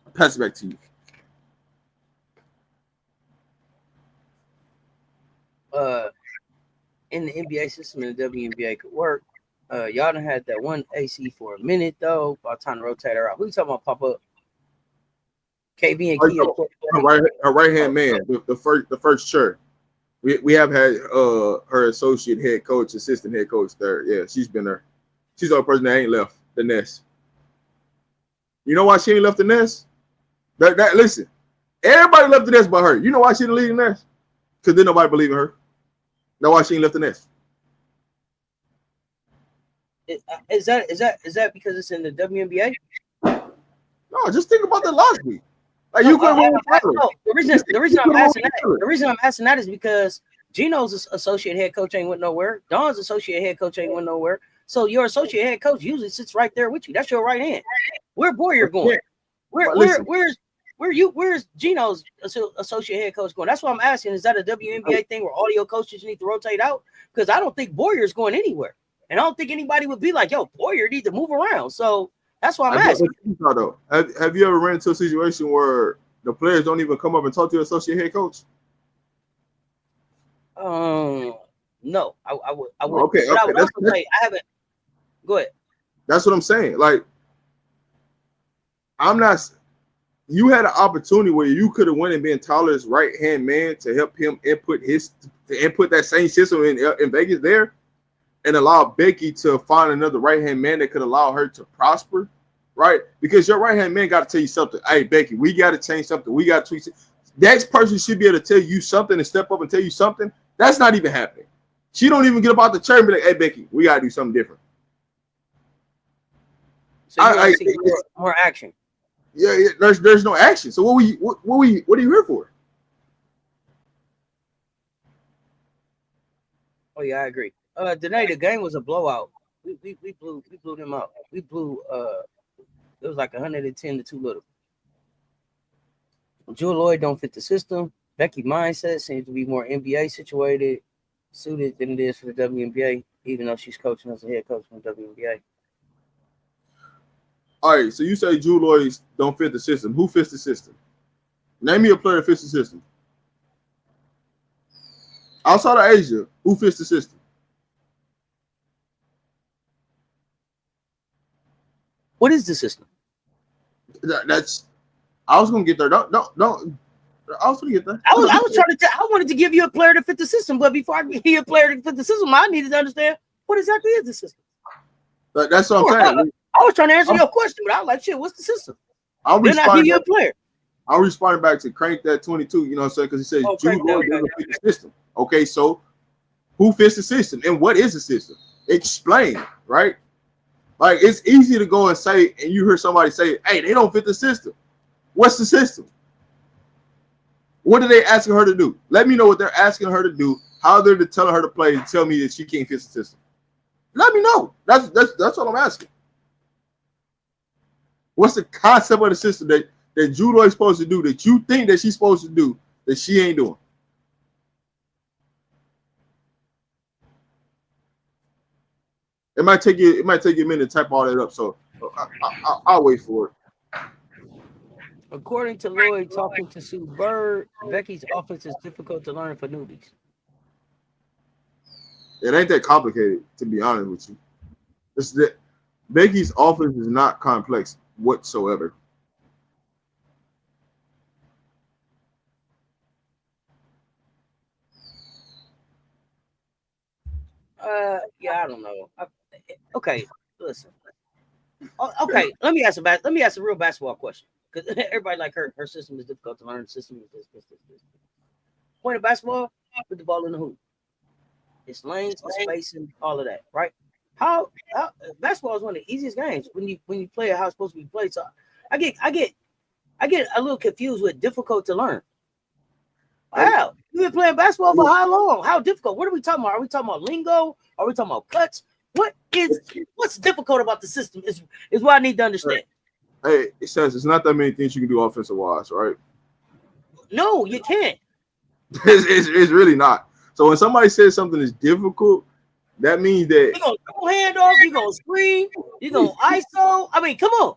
I'll pass it back to you. In the NBA system and the WNBA could work. Y'all done had that one AC for a minute though. By the time to rotate her out. Who you talking about pop up? KB and Kia. Her right hand man, the first chair. We have had her associate head coach, assistant head coach there. Yeah, she's been there. She's the only person that ain't left the nest. You know why she ain't left the nest? Listen, everybody left the nest but her. You know why she didn't leave the nest? Because then nobody believe in her. That's why she ain't left the nest. Is that because it's in the WNBA? No, just think about the last week. Like you could the reason I'm asking that is because Gino's associate head coach ain't went nowhere. Dawn's associate head coach ain't went nowhere. So your associate head coach usually sits right there with you. That's your right hand. Where Boyer going? Where's Gino's associate head coach going? That's what I'm asking. Is that a WNBA thing where audio coaches need to rotate out? Because I don't think Boyer's going anywhere. And I don't think anybody would be like, yo, Boyer needs to move around. So that's why I'm asking. Have you ever ran into a situation where the players don't even come up and talk to your associate head coach? No, I would. Okay, but I would also say I haven't. Go ahead. That's what I'm saying. Like, I'm not. You had an opportunity where you could have went and been Tyler's right hand man to help him input that same system in Vegas there, and allow Becky to find another right hand man that could allow her to prosper, right? Because your right hand man got to tell you something. Hey, Becky, we got to change something. We got to tweak it. That person should be able to tell you something and step up and tell you something. That's not even happening. She don't even get up out the chair and be like, "Hey, Becky, we got to do something different." So I see more action. Yeah, there's no action. So what are you here for? Oh yeah, I agree. Today the game was a blowout. We blew them out. We blew it was like 110 to 2 little. Jewel Lloyd don't fit the system. Becky mindset seems to be more NBA suited than it is for the WNBA, even though she's coaching as a head coach from the WNBA. All right, so you say Jewel Lloyd don't fit the system. Who fits the system? Name me a player that fits the system. Outside of Asia, who fits the system? What is the system? I was gonna get there. Don't. I was gonna get there. I wanted to give you a player to fit the system, but before I give you a player to fit the system, I needed to understand what exactly is the system. That's what I'm saying. I was trying to answer your question, but I was like, shit, what's the system? Then I give you a player. I'm responding back to Crank that 22, you know what I'm saying? Because he says Jewel Lloyd doesn't fit the system. Okay, so who fits the system and what is the system? Explain, right? Like, it's easy to go and say, and you hear somebody say, hey, they don't fit the system. What's the system? What are they asking her to do? Let me know what they're asking her to do, how they're telling her to play, and tell me that she can't fit the system. Let me know. That's what I'm asking. What's the concept of the system that Jewel Lloyd is supposed to do that you think that she's supposed to do that she ain't doing? It might take you a minute to type all that up. So I'll wait for it. According to Lloyd, talking to Sue Bird, Becky's offense is difficult to learn for newbies. It ain't that complicated, to be honest with you. It's that Becky's offense is not complex whatsoever. Yeah, I don't know. Okay, listen. Okay, let me ask a real basketball question because everybody like her system is difficult to learn. System is this. Point of basketball, put the ball in the hoop. It's lanes, it's spacing, all of that, right? How basketball is one of the easiest games when you play it how it's supposed to be played. So I get a little confused with difficult to learn. How? You've been playing basketball for how long? How difficult? What are we talking about? Are we talking about lingo? Are we talking about cuts? What's difficult about the system is what I need to understand. Hey, it says it's not that many things you can do offensive wise, right? No, you can't. It's really not. So when somebody says something is difficult, that means that you're gonna hand off, you're gonna screen, you're gonna ISO. I mean, come on.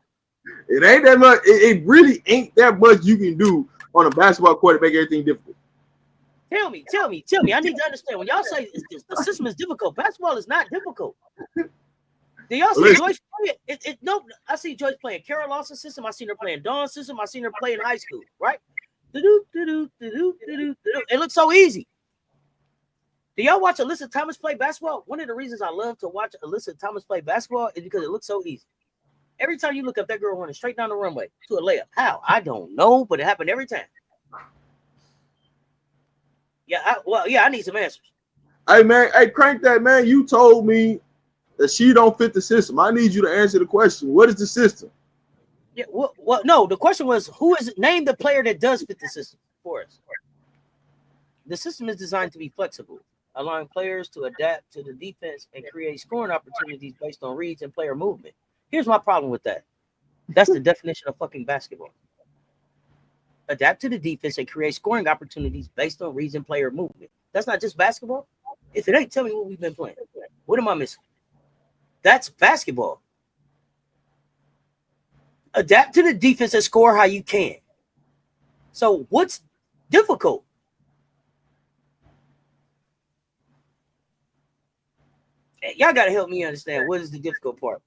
It ain't that much. It really ain't that much you can do on a basketball court to make everything difficult. Tell me. I need to understand. When y'all say the system is difficult, basketball is not difficult. Do y'all see Joyce play it? No, I see Joyce playing Carol Lawson's system. I seen her playing Dawn's system. I seen her play in high school, right? It looks so easy. Do y'all watch Alyssa Thomas play basketball? One of the reasons I love to watch Alyssa Thomas play basketball is because it looks so easy. Every time you look up, that girl running straight down the runway to a layup. How? I don't know, but it happened every time. Yeah, I need some answers. Hey, man, crank that, man. You told me that she don't fit the system. I need you to answer the question. What is the system? Yeah, well, no, the question was, who is it? Name the player that does fit the system for us. The system is designed to be flexible, allowing players to adapt to the defense and create scoring opportunities based on reads and player movement. Here's my problem with that. That's the definition of fucking basketball. Adapt to the defense and create scoring opportunities based on reads and player movement. That's not just basketball. If it ain't, tell me what we've been playing. What am I missing? That's basketball. Adapt to the defense and score how you can. So what's difficult? Y'all got to help me understand what is the difficult part.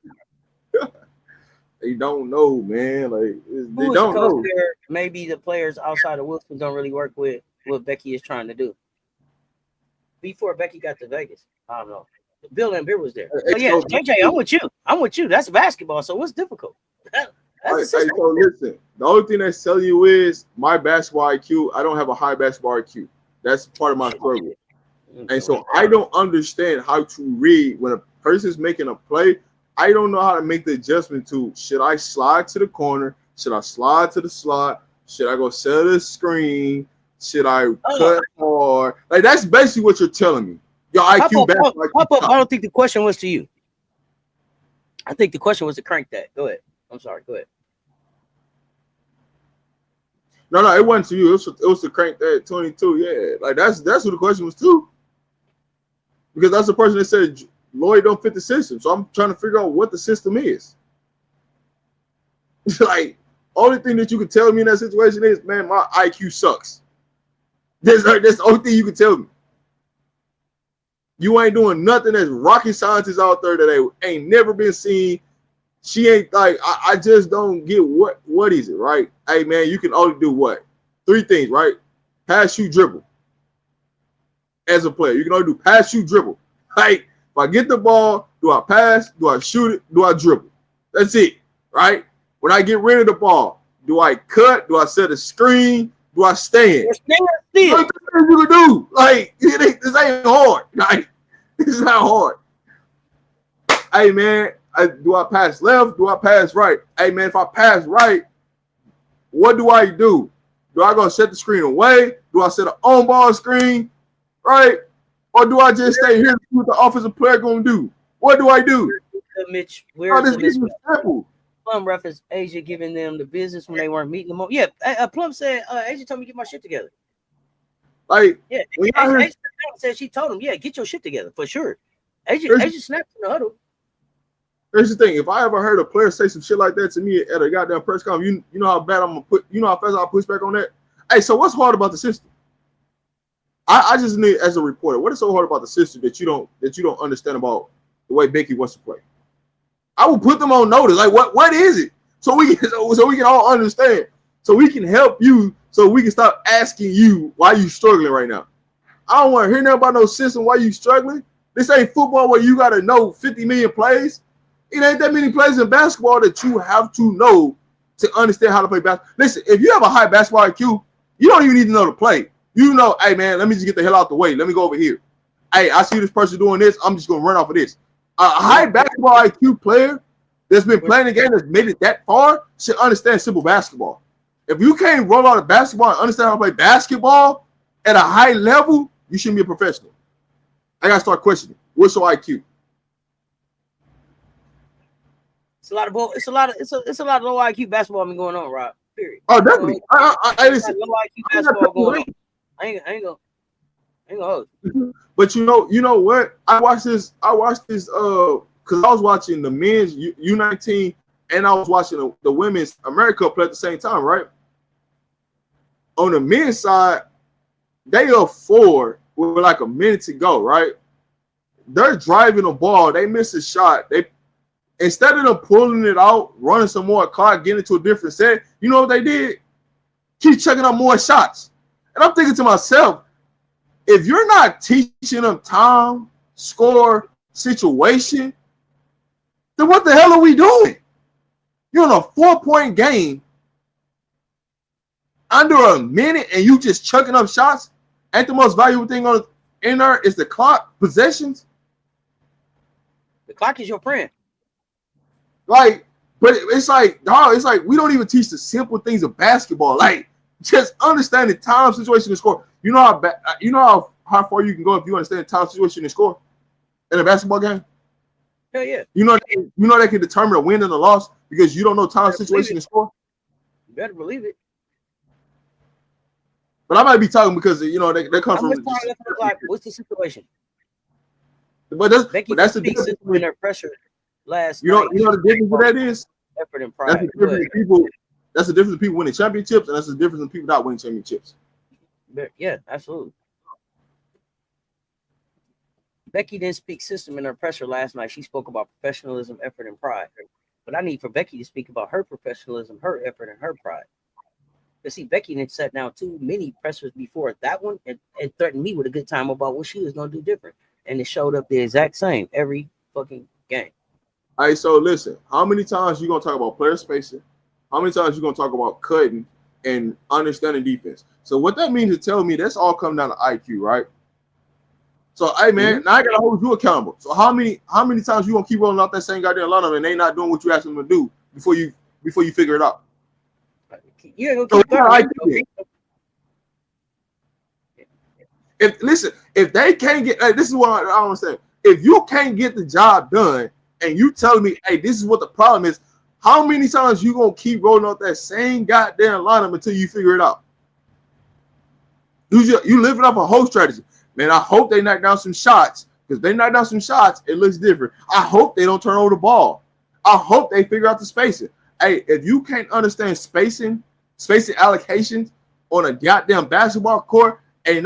They don't know, man. Like they don't know. Maybe the players outside of Wilson don't really work with what Becky is trying to do. Before Becky got to Vegas, I don't know. Bill and Beer was there. So yeah, JJ, I'm with you. That's basketball. So what's difficult? So listen, the only thing that's telling you is my basketball IQ. I don't have a high basketball IQ. That's part of my struggle. And so I don't understand how to read when a person's making a play. I don't know how to make the adjustment to, should I slide to the corner? Should I slide to the slot? Should I go set a screen? Should I cut hard? Like, that's basically what you're telling me. Your IQ Pop up, I don't think the question was to you. I think the question was to crank that. Go ahead. I'm sorry. Go ahead. No, it wasn't to you. It was to crank that 22. Yeah, like that's who the question was to. Because that's the person that said Lloyd don't fit the system. So I'm trying to figure out what the system is. Like, only thing that you can tell me in that situation is, man, my IQ sucks. That's the only thing you can tell me. You ain't doing nothing that's rocket scientists out there that ain't never been seen. She ain't like, I just don't get what is it, right? Hey, man, you can only do what? 3 things, right? Pass, shoot, dribble. As a player, you can only do pass, shoot, dribble. Like, if I get the ball, do I pass? Do I shoot it? Do I dribble? That's it, right? When I get rid of the ball, do I cut? Do I set a screen? Do I stand? You can do. Like, this ain't hard. Like, this is not hard. Hey, man, do I pass left? Do I pass right? Hey, man, if I pass right, what do I do? Do I go set the screen away? Do I set an on-ball screen? Right? Or do I just stay here and see what the offensive player going to do? What do I do? Mitch, where's the Mitch? Plum referenced Asia giving them the business when they weren't meeting them. Yeah, Plum said, Asia told me to get my shit together. Like, yeah, Asia said she told him, yeah, get your shit together for sure. Asia snapped in the huddle. Here's the thing: if I ever heard a player say some shit like that to me at a goddamn press conference, you know how bad I'm gonna put, you know how fast I'll push back on that. Hey, so what's hard about the system? I just need, as a reporter, what is so hard about the system that you don't understand about the way Becky wants to play? I will put them on notice. Like, what is it? So we can all understand. So we can help you. So we can stop asking you why you struggling right now. I don't want to hear nothing about no system. Why you struggling? This ain't football where you got to know 50 million plays. It ain't that many plays in basketball that you have to know to understand how to play basketball. Listen, if you have a high basketball IQ, you don't even need to know to play. You know, hey, man, let me just get the hell out the way. Let me go over here. Hey, I see this person doing this. I'm just going to run off of this. A high basketball IQ player that's been playing the game, that's made it that far, should understand simple basketball. If you can't roll out a basketball and understand how to play basketball at a high level, you shouldn't be a professional. I got to start questioning. What's your IQ? It's a lot of low IQ basketball been going on, Rob. Period. Oh, definitely. I listen. Low IQ basketball going on. I ain't gonna hold you. But you know what? I watched this because I was watching the men's U19 and I was watching the women's AmeriCup play at the same time, right? On the men's side, they up 4 with like a minute to go, right? They're driving the ball, they miss a shot. They, instead of them pulling it out, running some more clock, getting into a different set, you know what they did? Keep checking out more shots. And I'm thinking to myself, if you're not teaching them time, score, situation, then what the hell are we doing? You're in a 4-point game under a minute and you just chucking up shots. Ain't the most valuable thing in there is the clock, possessions? The clock is your friend. But it's like, dog, it's like we don't even teach the simple things of basketball. Like, just understand the time, situation, and score. You know how far you can go if you understand the time, situation, and score in a basketball game? Hell yeah. You know they can determine a win and a loss because you don't know time, situation, and score? You better believe it. But I might be talking because, they come from... Like, what's the situation? But that's the difference between their pressure last night. You know the difference what that is? Effort and pride. That's the difference of people winning championships, and that's the difference of people not winning championships. Yeah, absolutely. Becky didn't speak system in her pressure last night. She spoke about professionalism, effort, and pride. But I need for Becky to speak about her professionalism, her effort, and her pride. Because see, Becky didn't set down too many pressures before that one and threatened me with a good time about what she was going to do different. And it showed up the exact same every fucking game. All right, so listen, how many times you going to talk about player spacing? How many times you going to talk about cutting and understanding defense? So what that means is tell me that's all coming down to IQ, right? So, hey, man, now I got to hold you accountable. So how many times you going to keep rolling out that same goddamn lineup and they not doing what you asked them to do before you figure it out? You ain't going to keep If they can't get, this is what I don't understand. If you can't get the job done and you telling me, hey, this is what the problem is, how many times you going to keep rolling out that same goddamn lineup until you figure it out? You living up a whole strategy. Man, I hope they knock down some shots because they knock down some shots, it looks different. I hope they don't turn over the ball. I hope they figure out the spacing. Hey, if you can't understand spacing allocations on a goddamn basketball court, hey,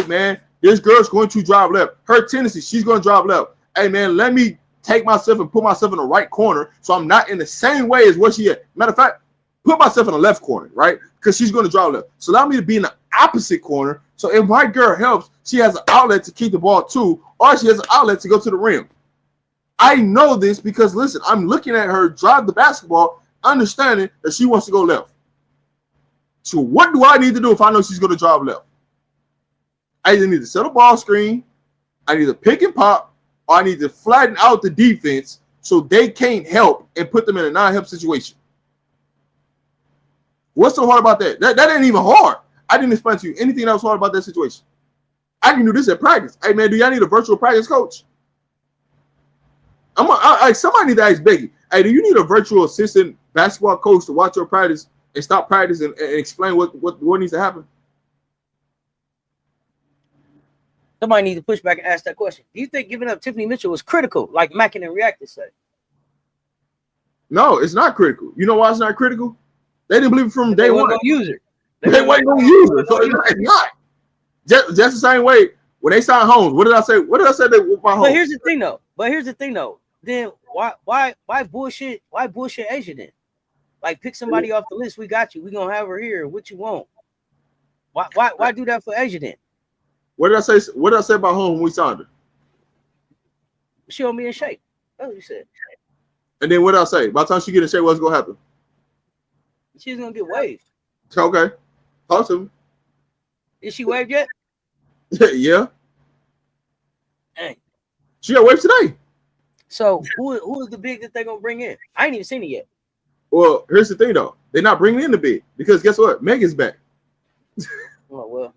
man, this girl's going to drive left. Her tendency, she's going to drive left. Hey, man, let me take myself and put myself in the right corner so I'm not in the same way as where she is. Matter of fact, put myself in the left corner, right? Because she's going to drive left. So allow me to be in the opposite corner. So if my girl helps, she has an outlet to keep the ball too, or she has an outlet to go to the rim. I know this because, listen, I'm looking at her drive the basketball, understanding that she wants to go left. So what do I need to do if I know she's going to drive left? I either need to set a ball screen, I need to pick and pop, or I need to flatten out the defense so they can't help and put them in a non-help situation. What's so hard about that? That ain't even hard. I didn't explain to you anything that was hard about that situation. I can do this at practice. Hey, man, do y'all need a virtual practice coach? Somebody need to ask Becky, hey, do you need a virtual assistant basketball coach to watch your practice and stop practice and explain what needs to happen? Somebody needs to push back and ask that question. Do you think giving up Tiffany Mitchell was critical, like Mackin and Reactor said? No, it's not critical. You know why it's not critical? They didn't believe it from day one. They use it. They weren't going to use it. So it's not. Just the same way when they signed Holmes. What did I say? What did I say with my Holmes? But here's the thing though. Then why bullshit? Why bullshit Asia then? Like pick somebody off the list. We got you. We gonna have her here. What you want? Why do that for Asia then? What did I say? What did I say about Holmes when we signed her? She don't be in shape. That's what you said. And then what did I say? By the time she get in shape, what's gonna happen? She's gonna get waived. Okay. Talk to me. Is she waived yet? Yeah. Dang. She got waived today. So who is the big that they're gonna bring in? I ain't even seen it yet. Well, here's the thing though. They're not bringing in the big because guess what? Megan's back. Oh well.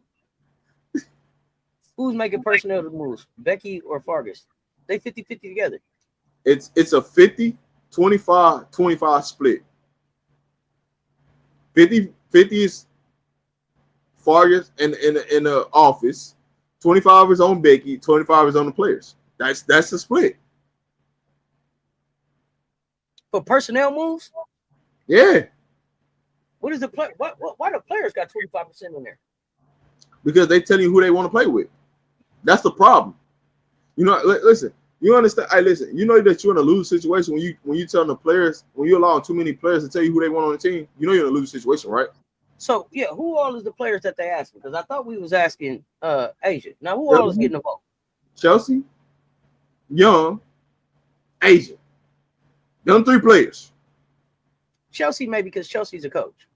Who's making personnel moves? Becky or Fargus? They 50-50 together. It's a 50-25 split. 50 is Fargus in the office. 25 is on Becky. 25 is on the players. That's the split. For personnel moves? Yeah. What is the play? Why the players got 25% in there? Because they tell you who they want to play with. That's the problem. You know, listen. You understand? Listen. You know that you're in a lose situation when you tell the players, when you allow too many players to tell you who they want on the team. You know you're in a lose situation, right? So yeah, who all is the players that they asking? Because I thought we was asking Asia. Now who all is getting a vote? Chelsea, Young, Asia. Them three players. Chelsea maybe because Chelsea's a coach.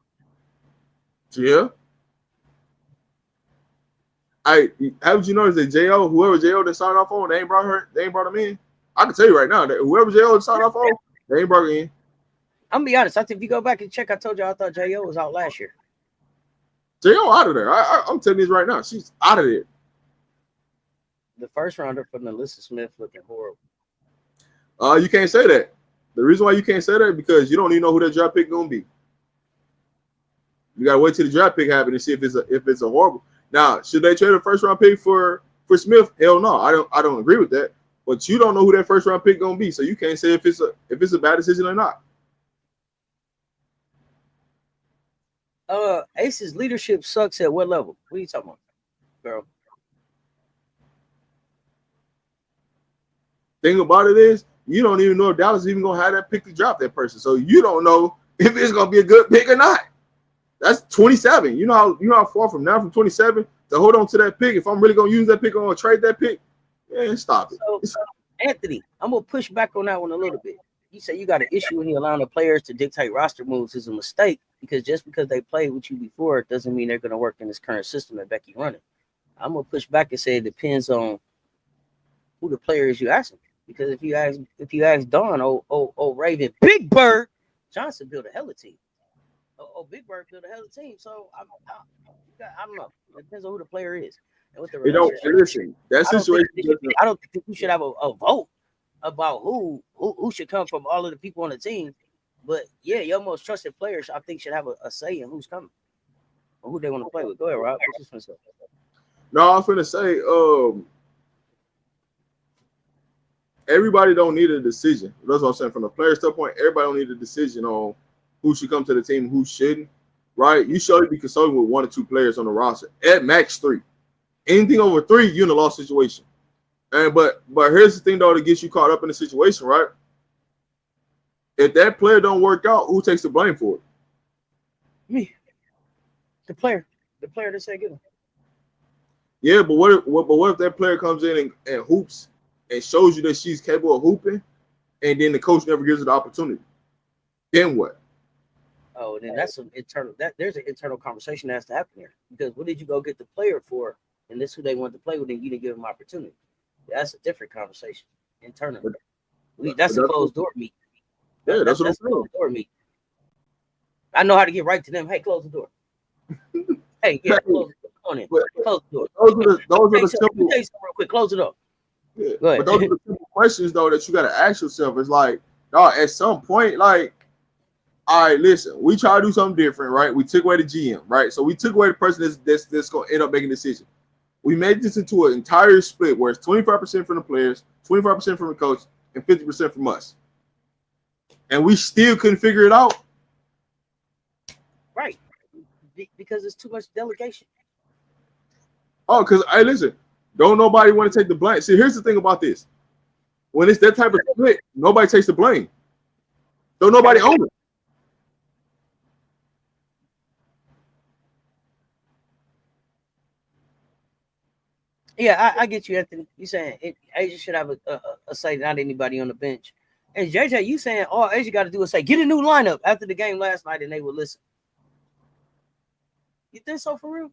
Yeah. Haven't you noticed that J.O., whoever J.O. that signed off on, they ain't brought him in. I can tell you right now that whoever J.O. signed off on, they ain't brought him in. I'm gonna be honest. I think if you go back and check, I told you I thought J.O. was out last year. J.O. out of there. I'm telling you this right now. She's out of there. The first rounder for Melissa Smith looking horrible. You can't say that. The reason why you can't say that is because you don't even know who that draft pick gonna be. You gotta wait till the draft pick happens and see if it's a horrible. Now, should they trade a first round pick for Smith? Hell no. I don't agree with that. But you don't know who that first round pick gonna be, so you can't say if it's a bad decision or not. Ace's leadership sucks at what level? What are you talking about, girl? Thing about it is, you don't even know if Dallas is even gonna have that pick to drop that person. So you don't know if it's gonna be a good pick or not. That's 27. You know how far from now from 27 to hold on to that pick. If I'm really gonna use that pick, I'm gonna trade that pick. Yeah, stop it. So, Anthony, I'm gonna push back on that one a little bit. You say you got an issue when you allowing the players to dictate roster moves is a mistake because just because they played with you before doesn't mean they're gonna work in this current system that Becky running. I'm gonna push back and say it depends on who the player is you asking. Because if you ask Dawn, Raven, Big Bird Johnson built a hell of a team. Big Bird built a hell of a team. So I don't know. It depends on who the player is and what the relationship. Listen, that situation. I don't think we should have a vote about who should come from all of the people on the team. But yeah, your most trusted players, I think, should have a say in who's coming or who they want to play with. Go ahead, Rob. No, I was gonna say, everybody don't need a decision. That's what I'm saying. From the player standpoint, everybody don't need a decision on who should come to the team, who shouldn't. Right? You should be consulting with 1 or 2 players on the roster. At max 3. Anything over 3, you're in a lost situation. And but here's the thing though that gets you caught up in the situation, right? If that player don't work out, who takes the blame for it? Me. The player that said get him. Yeah, but what if that player comes in and hoops and shows you that she's capable of hooping, and then the coach never gives her the opportunity? Then what? Oh, then that's an internal. There's an internal conversation that has to happen here. Because what did you go get the player for? And this is who they want to play with, and you didn't give them opportunity. That's a different conversation internally. That's a closed door meet. Yeah, that's what I'm saying. Closed door meet. I know how to get right to them. Hey, close the door. Hey, yeah, close the door. Come on in. Close the door. Those are the simple. Real quick, close the door. Yeah. But those are the simple questions though that you got to ask yourself. It's like, dog, at some point, like, all right, listen, we try to do something different, right? We took away the GM, right? So we took away the person that's going to end up making a decision. We made this into an entire split where it's 25% from the players, 25% from the coach, and 50% from us. and we still couldn't figure it out. Right. Because it's too much delegation. Oh, because hey, listen, don't nobody want to take the blame. See, here's the thing about this: when it's that type of split, nobody takes the blame. Don't nobody own it. Yeah, I get you, Anthony. You saying Asia should have a say, not anybody on the bench. And JJ, you saying all Asia got to do is say, get a new lineup after the game last night, and they would listen. You think so, for real?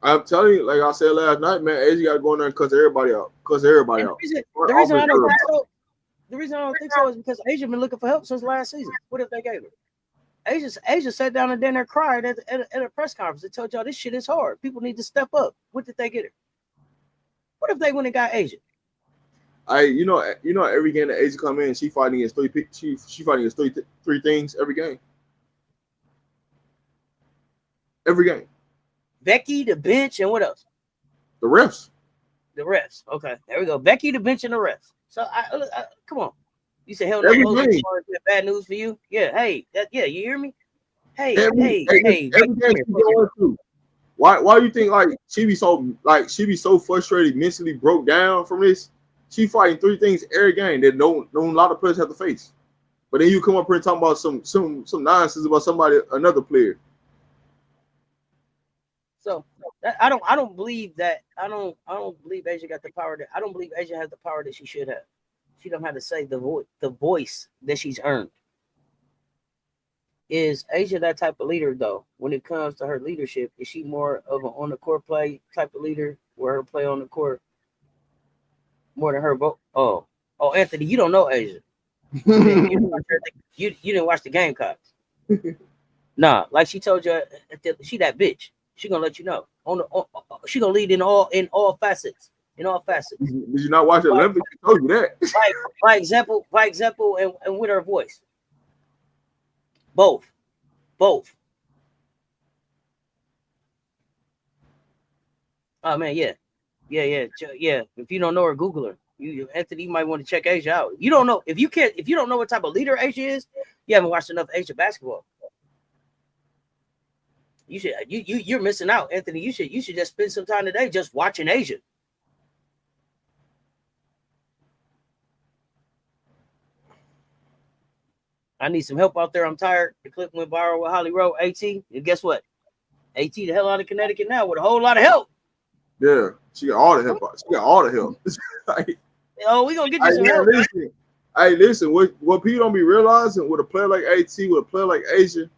I'm telling you, like I said last night, man, Asia got to go in there and cuss everybody out. The reason I don't think so. The reason I don't think so is because Asia been looking for help since last season. What if they gave her? Asia sat down and then there cried at a press conference and told y'all this shit is hard. People need to step up. What did they get her? What if they went and got Asia? You know, every game that Asia come in, she fighting against three things every game. Every game. Becky, the bench, and what else? The refs. The refs. Okay, there we go. Becky, the bench, and the refs. So I come on. You said hell no. Bad news for you. Yeah. Hey. You hear me? Hey. Every game Why you think like she be so frustrated, mentally broke down from this? She fighting three things every game that no a lot of players have to face. But then you come up here and talk about some nonsense about another player. So I don't believe that. I don't believe Asia got the power that I don't believe Asia has the power that she should have. She don't have to say the voice that she's earned. Is Asia that type of leader though? When it comes to her leadership, is she more of an on the court play type of leader, where her play on the court more than her vote? Oh, Anthony, you don't know Asia. You didn't watch the Gamecocks. Nah, like she told you, she that bitch. She gonna let you know. She gonna lead in all facets. In all facets. Did you not watch the Olympics? She told you that. By example, and with her voice. Both. Oh man, yeah. If you don't know her, Google her. Anthony, you might want to check Asia out. You don't know if you don't know what type of leader Asia is, you haven't watched enough Asia basketball. You should you're missing out, Anthony. You should just spend some time today just watching Asia. I need some help out there. I'm tired. The clip went viral with Holly Rowe, AT. And guess what? AT the hell out of Connecticut now with a whole lot of help. Yeah, she got all the help. She got all the help. Like, we gonna get you some help. Listen. What people don't be realizing with a player like AT, with a player like Asia,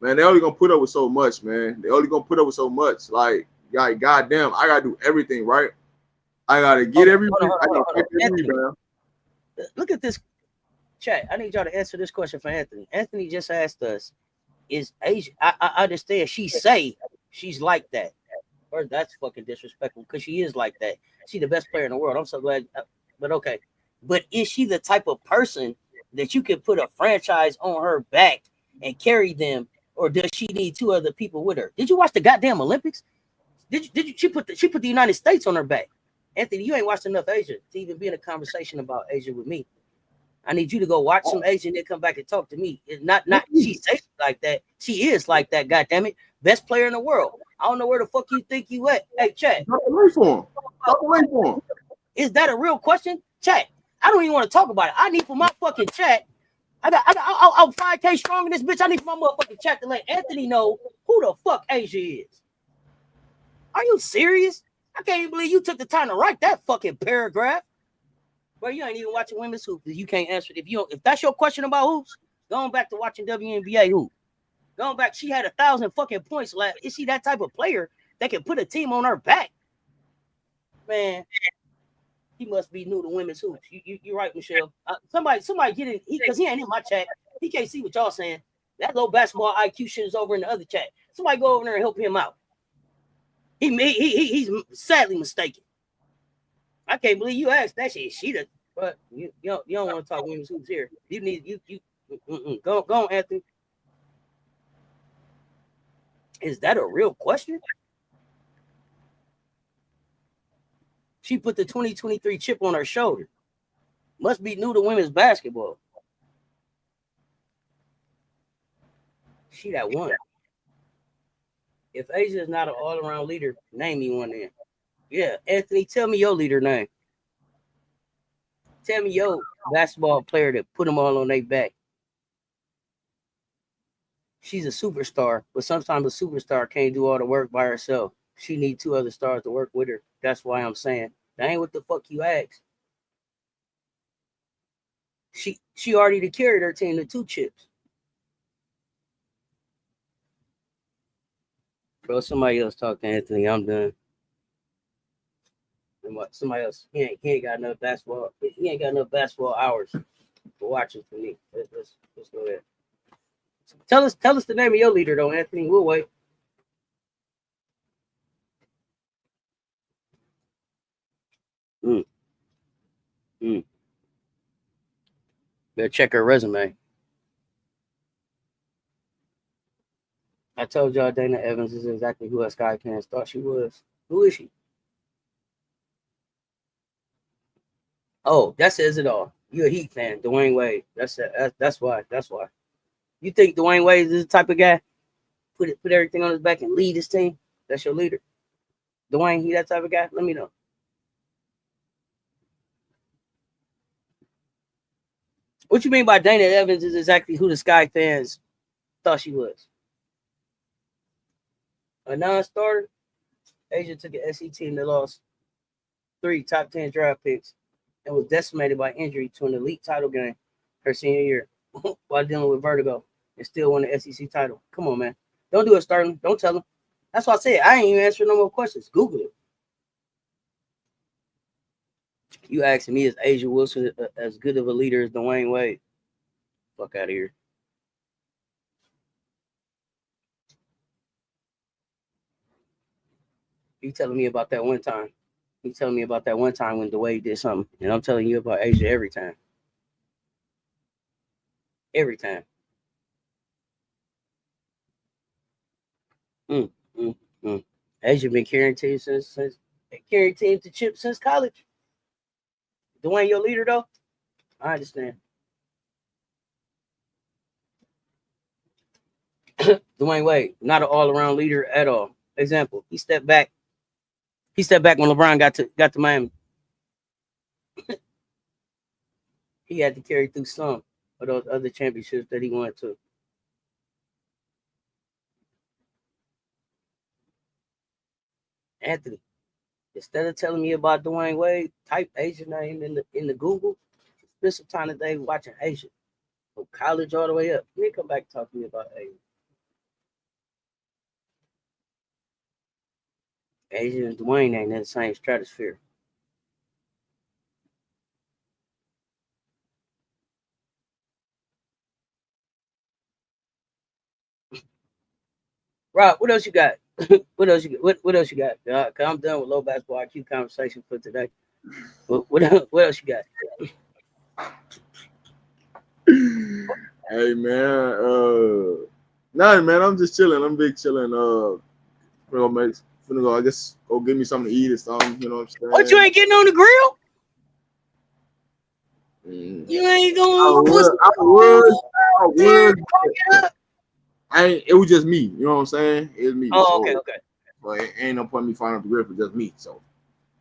man, they only gonna put up with so much, man. They only gonna put up with so much. Like goddamn, I gotta do everything right. I gotta get everything. Look at this chat. I need y'all to answer this question for Anthony. Anthony just asked us, is Asia, I understand she say she's like that. Or that's fucking disrespectful because she is like that. She's the best player in the world. I'm so glad. But okay. But is she the type of person that you can put a franchise on her back and carry them, or does she need two other people with her? Did you watch the goddamn Olympics? She put the United States on her back? Anthony, you ain't watched enough Asia to even be in a conversation about Asia with me. I need you to go watch some Asia and then come back and talk to me. It's not she says like that. She is like that, goddammit. Best player in the world. I don't know where the fuck you think you at. Hey, chat. Drop the link for him. Is that a real question? Chat. I don't even want to talk about it. I need for my fucking chat. I'm 5K strong in this bitch. I need for my motherfucking chat to let Anthony know who the fuck Asia is. Are you serious? I can't even believe you took the time to write that fucking paragraph. Bro, you ain't even watching women's hoops. You can't answer it. If that's your question about hoops, going back to watching WNBA hoop. Going back, she had 1,000 fucking points last. Is she that type of player that can put a team on her back? Man, he must be new to women's hoops. You're right, Michelle. Somebody get in, because he ain't in my chat. He can't see what y'all saying. That low basketball IQ shit is over in the other chat. Somebody go over there and help him out. He's sadly mistaken. I can't believe you asked that shit. But you don't want to talk women's hoops here. You need go on, Anthony. Is that a real question? She put the 2023 chip on her shoulder. Must be new to women's basketball. She that one. If Asia is not an all-around leader, name me one then. Yeah, Anthony, tell me your leader name. Tell me your basketball player that put them all on their back. She's a superstar, but sometimes a superstar can't do all the work by herself. She needs 2 other stars to work with her. That's why I'm saying that ain't what the fuck you asked. She already carried her team to 2 chips. Bro, somebody else talk to Anthony. I'm done. Somebody else. He ain't got enough basketball. He ain't got enough basketball hours for watching for me. Let's go ahead. Tell us the name of your leader though, Anthony. We'll wait. Better check her resume. I told y'all Dana Evans is exactly who us Sky fans thought she was. Who is she? Oh, that says it all. You're a Heat fan, Dwayne Wade. That's why. That's why. You think Dwayne Wade is the type of guy put everything on his back and lead his team? That's your leader. Dwayne, he that type of guy? Let me know. What you mean by Dana Evans is exactly who the Sky fans thought she was? A non-starter? Asia took an SEC team that lost 3 top 10 draft picks and was decimated by injury to an elite title game her senior year while dealing with vertigo and still won the SEC title. Come on, man. Don't do it, Sterling. Don't tell him. That's why I said I ain't even answering no more questions. Google it. You asking me, is Asia Wilson as good of a leader as Dwayne Wade? Fuck out of here. You telling me about that one time. You telling me about that one time when Dwayne did something. And I'm telling you about Asia every time. Every time. Asia been carrying teams since carrying teams to chip since college. Dwayne, your leader though? I understand. Dwayne Wade, not an all-around leader at all. Example, he stepped back. He stepped back when LeBron got to Miami. He had to carry through some of those other championships that he wanted to. Anthony, instead of telling me about Dwayne Wade, type Asia name in the Google. Spend some time today watching Asia. From college all the way up. Then come back and talk to me about Asia. Asia and Dwayne ain't in the same stratosphere. Rob, what else you got? What else you got? Cause I'm done with low basketball IQ conversation for today. What else you got? Hey man, nothing man. I'm just chilling. I'm big chilling. Finna go. I guess go get me something to eat or something. You know what I'm saying? What, you ain't getting on the grill? You ain't going to I would. It was just me. You know what I'm saying? It was me. Oh, okay. But it ain't no point in me finding up the grill for just me. So,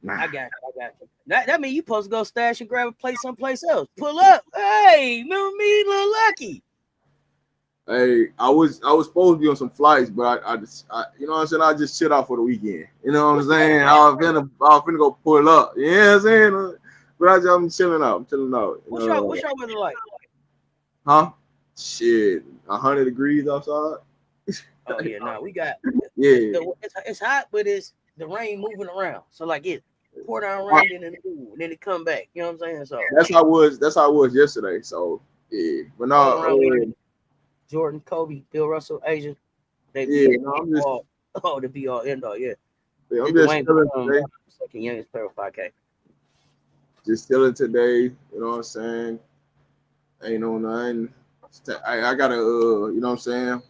nah. I got you. That means you supposed to go stash and grab a plate someplace else. Pull up. Hey, remember me, Little Lucky? Hey, I was supposed to be on some flights, but I just you know what I'm saying? I just chilled out for the weekend. You know what I'm saying? I was finna go pull up. You know what I'm saying? But I'm chilling out. What's your weather like? Huh? Shit, 100 degrees outside. Oh yeah, no, we got it's hot, but it's the rain moving around. So like it pour down rain and then it come back. You know what I'm saying? So that's how it was yesterday. So yeah, but now Jordan, Kobe, Bill Russell, Asia, they the be all end all. Yeah, I'm just chilling today. Second youngest player of 5K. Just chilling today. You know what I'm saying? Ain't no nothing. I gotta you know what I'm saying?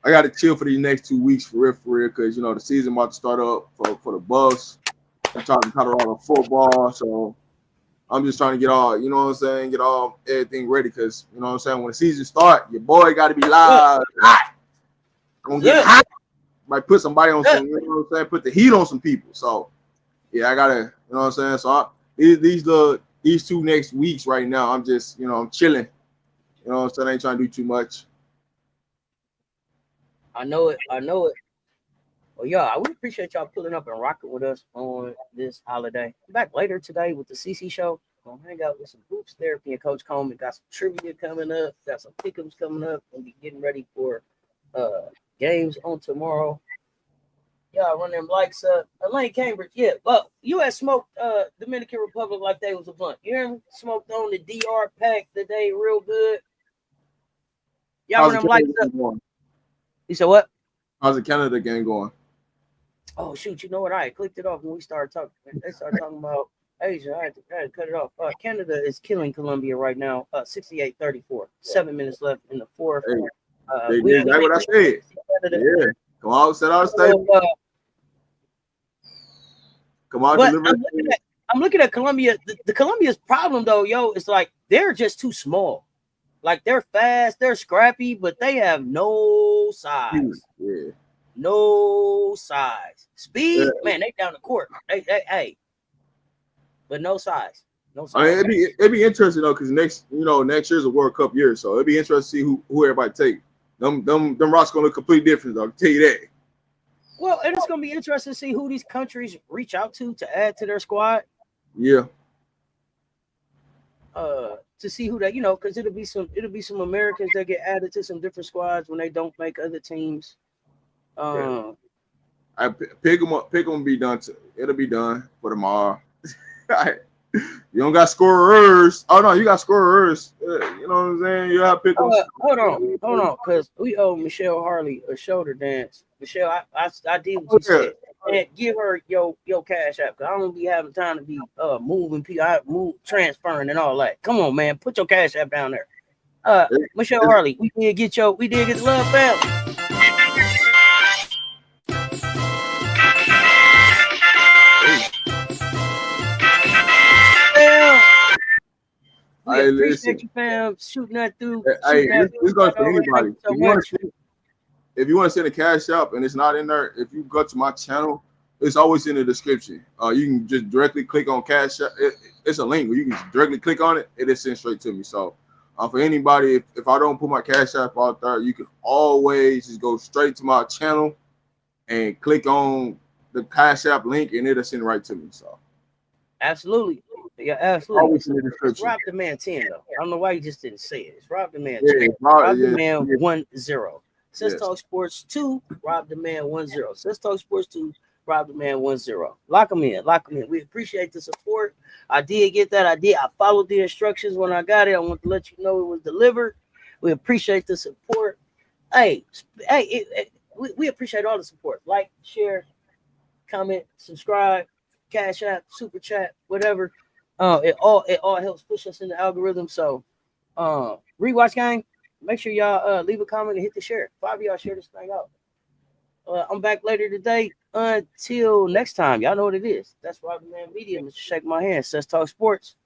I gotta chill for these next 2 weeks for real, because you know the season about to start up for the Bucks. I'm talking Colorado football, so I'm just trying to get all, you know what I'm saying, get all everything ready, because you know what I'm saying, when the season start, your boy got to be live. gonna get hot. Might put somebody on some, you know what I'm saying? Put the heat on some people. So yeah, I gotta, you know what I'm saying? So these 2 next weeks right now, I'm just, you know, I'm chilling. You know what I'm saying? I ain't trying to do too much. I know it. Well, yeah, I would appreciate y'all pulling up and rocking with us on this holiday. I'm back later today with the CC show. Gonna hang out with some hoops therapy and Coach Coleman. Got some trivia coming up. Got some pick'ems coming up. Gonna be getting ready for games on tomorrow. Y'all run them likes up. Elaine Cambridge, yeah. But you had smoked Dominican Republic like they was a blunt. You hear me? Smoked on the DR pack today real good. Y'all run them likes up. You said what? How's the Canada game going? Oh shoot, you know what? I clicked it off when we started talking. They started talking about Asia. I had to cut it off. Canada is killing Colombia right now. 68-34. 7 minutes left in the fourth. They did exactly what I said. Yeah. Come on, set our statement. Come on, deliver. I'm looking at Colombia. The Colombia's problem though, is like they're just too small. Like they're fast, they're scrappy, but they have no size. Yeah. No size. Speed, man, they down the court. Hey. But no size. No size. I mean, it'd be interesting though, because next year's a World Cup year, so it'd be interesting to see who everybody take. Them rocks gonna look completely different though. I can tell you that. Well, and it's gonna be interesting to see who these countries reach out to add to their squad. Yeah. To see who that, because it'll be some Americans that get added to some different squads when they don't make other teams. I pick them up. Pick them be done. It'll be done for tomorrow. You don't got scorers. Oh no, you got scorers. You know what I'm saying? You have pick them. Hold on, because we owe Michelle Harley a shoulder dance. Michelle, I did what you said. And give her your cash app, because I don't be having time to be moving people, transferring and all that. Come on, man, put your cash app down there. Michelle Harley, we did get the love family. We appreciate you, fam, shooting that through. This goes for anybody. If you want to send a cash app and it's not in there, if you go to my channel, it's always in the description. You can just directly click on cash app. It's a link where you can just directly click on it. It is sent straight to me. So for anybody, if I don't put my cash app out there, you can always just go straight to my channel and click on the cash app link, and it'll send right to me. So absolutely. Yeah, absolutely. Always in the description. It's Rob the Man 10 though. I don't know why you just didn't say it. It's Rob the Man 10. Rob the Man 10. Cess Talk Sports 2, Rob the Man 10. Cess Talk Sports 2, Rob the Man 10. Lock them in. We appreciate the support. I did get that. I followed the instructions when I got it. I want to let you know it was delivered. We appreciate the support. We appreciate all the support. Like, share, comment, subscribe, cash app, super chat, whatever. It all helps push us in the algorithm. So rewatch gang, make sure y'all leave a comment and hit the share. 5 of y'all share this thing out. I'm back later today. Until next time, y'all know what it is. That's why Man Media, Mr. Shake My Hand, Cess Talk Sports.